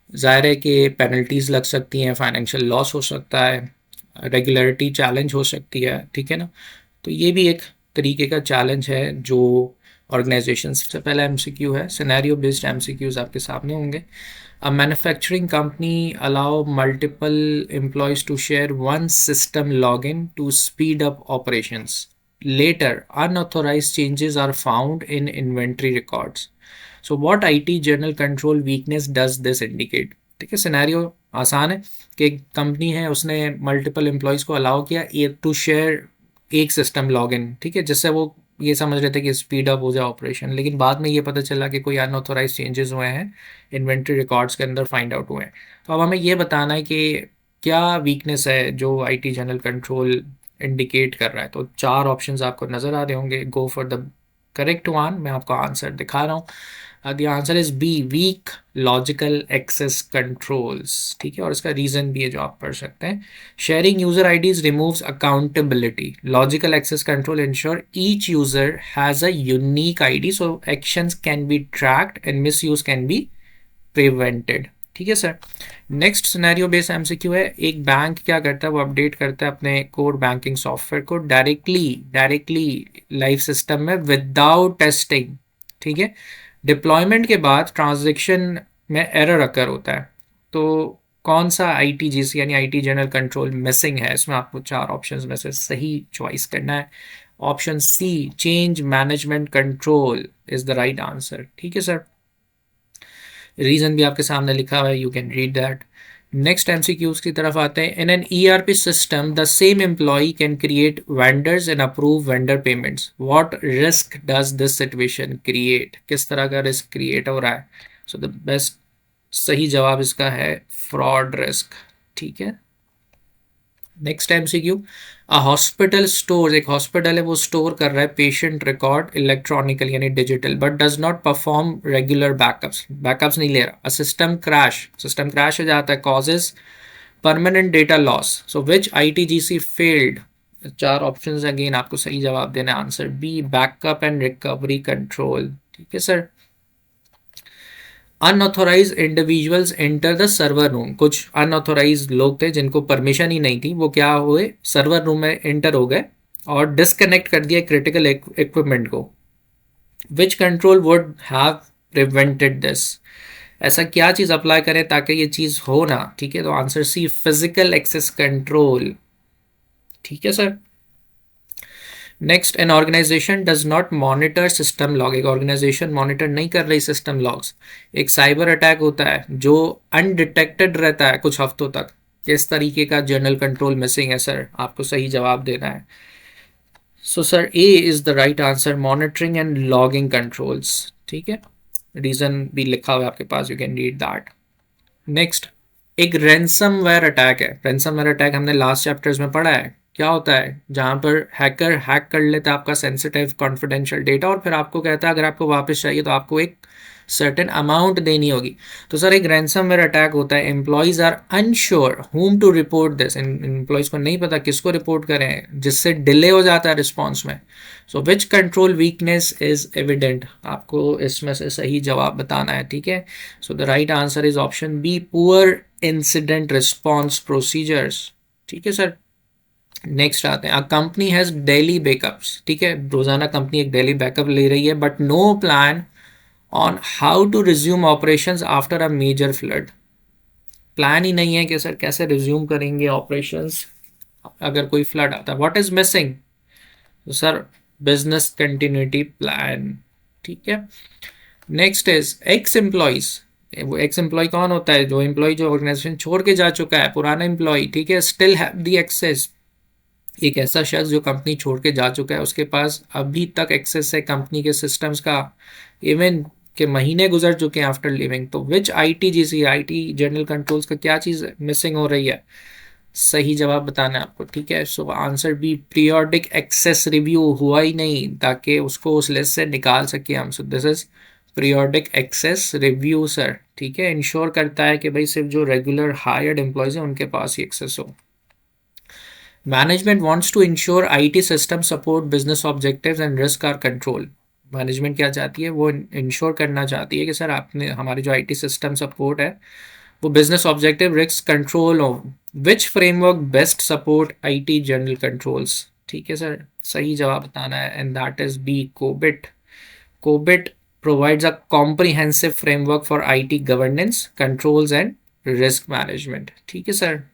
ज़ाहिर है कि पेनल्टीज़ लग सकती हैं, फाइनेंशियल लॉस हो सकता है, रेगुलरिटी चैलेंज हो सकती है, ठीक है ना। तो ये भी एक तरीके का चैलेंज है जो ऑर्गेनाइजेशन। सबसे पहला एमसीक्यू है, सिनेरियो बेस्ड एमसीक्यूज आपके सामने होंगे। A manufacturing company allow multiple employees to share one system login to speed up operations. Later, unauthorized changes are found in inventory records. So, what IT general control weakness does this indicate? ठीक है, scenario आसान है कि एक company है, उसने multiple employees को allow किया टू शेयर एक सिस्टम लॉगिन, ठीक है, जिससे वो ये समझ रहे थे कि स्पीड अप हो जाए ऑपरेशन, लेकिन बाद में ये पता चला कि कोई अनऑथोराइज चेंजेस हुए हैं, इन्वेंट्री रिकॉर्ड्स के अंदर फाइंड आउट हुए हैं। तो अब हमें ये बताना है कि क्या वीकनेस है जो आईटी जनरल कंट्रोल इंडिकेट कर रहा है। तो 4 ऑप्शंस आपको नज़र आ रहे होंगे, go for the correct one. मैं आपको आंसर दिखा रहा हूँ। The answer is B, weak logical access controls, ठीक है, और इसका रीज़न भी है जो आप पढ़ सकते हैं। Sharing user IDs removes accountability, logical access control ensure each user has a unique ID so actions can be tracked and misuse can be prevented, ठीक है sir. Next scenario based MCQ है, एक bank क्या करता है, वो update करता है अपने कोर बैंकिंग सॉफ्टवेयर को डायरेक्टली लाइव सिस्टम में विदाउट टेस्टिंग, ठीक है। डिप्लॉयमेंट के बाद ट्रांजैक्शन में एरर अकर होता है, तो कौन सा आईटीजीसी यानी आईटी जनरल कंट्रोल मिसिंग है। इसमें आपको 4 ऑप्शंस में से सही चॉइस करना है। Option C, change management control is the right answer, ठीक है सर। रीजन भी आपके सामने लिखा हुआ है, you can read that. Next MCQs की तरफ आते हैं। In an ERP system the same employ can create vendors and approve vendor payments, what risk does this situation create, किस तरह का रिस्क क्रिएट हो रहा है। सो द बेस्ट सही जवाब इसका है फ्रॉड रिस्क, ठीक है। Next MCQ, a hospital store, एक हॉस्पिटल है वो स्टोर कर रहा है पेशेंट रिकॉर्ड इलेक्ट्रॉनिकल यानी digital, but does not perform regular backups नहीं ले रहा। अ सिस्टम क्रैश हो जाता है, causes permanent data loss, so which ITGC failed. 4 options again आपको सही जवाब देना, answer B, backup and recovery control, ठीक है sir. Unauthorised individuals enter the server room, कुछ अनऑथोराइज लोग थे जिनको परमिशन ही नहीं थी, वो क्या हुए, सर्वर रूम में एंटर हो गए और डिस्कनेक्ट कर दिया क्रिटिकल इक्विपमेंट को। Which control would have prevented this, ऐसा क्या चीज़ अप्लाई करें ताकि ये चीज़ हो ना, ठीक है। तो answer C, physical access control, ठीक है sir. Next, an organisation does not monitor system log, एक ऑर्गेनाइजेशन मॉनिटर नहीं कर रही सिस्टम लॉग्स, एक साइबर अटैक होता है जो अनडिटेक्टेड रहता है कुछ हफ्तों तक, किस तरीके का जनरल कंट्रोल मिसिंग है सर, आपको सही जवाब देना है। So sir A is the right answer, monitoring and logging controls, ठीक है। रीजन भी लिखा हुआ है आपके पास, you can read that. Next, एक रैंसमवेयर अटैक है। रैंसमवेयर अटैक हमने लास्ट चैप्टर्स में पढ़ा है, क्या होता है, जहाँ पर हैकर हैक कर लेता है आपका सेंसिटिव कॉन्फिडेंशियल डेटा और फिर आपको कहता है अगर आपको वापस चाहिए तो आपको एक सर्टेन अमाउंट देनी होगी। तो सर एक रैंसमवेयर अटैक होता है, employees are unsure whom to report this, employees को नहीं पता किसको रिपोर्ट करें, जिससे डिले हो जाता है रिस्पॉन्स में। So which control weakness is evident, आपको इसमें से सही जवाब बताना है, ठीक है। So the right answer is option B, poor incident response procedures, ठीक है सर। नेक्स्ट आते हैं, कंपनी हैज डेली बैकअप्स, ठीक है, रोजाना कंपनी एक डेली बैकअप ले रही है but no plan on how to resume operations after a major flood. Plan ही नहीं है कि सर कैसे रिज्यूम करेंगे ऑपरेशंस अगर कोई फ्लड आता है। What is missing? तो सर बिजनेस कंटिन्यूटी प्लान। ठीक है। Next is x employees. वो एक्स एम्प्लॉय कौन होता है? जो एम्प्लॉय जो ऑर्गेनाइजेशन छोड़ के जा चुका है, पुराना एम्प्लॉय, ठीक है, स्टिल हैव द एक्सेस। एक ऐसा शख्स जो कंपनी छोड़ के जा चुका है, उसके पास अभी तक एक्सेस है कंपनी के सिस्टम्स का, इवन के महीने गुजर चुके हैं आफ्टर लिविंग। तो विच आईटीजीसी, आईटी जनरल कंट्रोल्स का क्या चीज़ मिसिंग हो रही है? सही जवाब बताना है आपको। ठीक है, so answer B, periodic access review हुआ ही नहीं ताकि उसको उस लिस्ट से निकाल सके हम। So this is periodic access review sir. ठीक है, इंश्योर करता है कि भाई सिर्फ जो रेगुलर हायर्ड एम्प्लॉयज हैं उनके पास ही एक्सेस हो। Management wants to ensure IT system support business objectives and risk are control. Management क्या चाहती है? वो इंश्योर करना चाहती है कि सर आपने हमारे जो आईटी सिस्टम सपोर्ट है वो बिजनेस ऑब्जेक्टिव, रिस्क कंट्रोल हो। Which framework best support IT general controls? ठीक है सर, सही जवाब बताना है and that is B, COBIT. COBIT provides a comprehensive framework for IT governance, controls and risk management। ठीक है सर।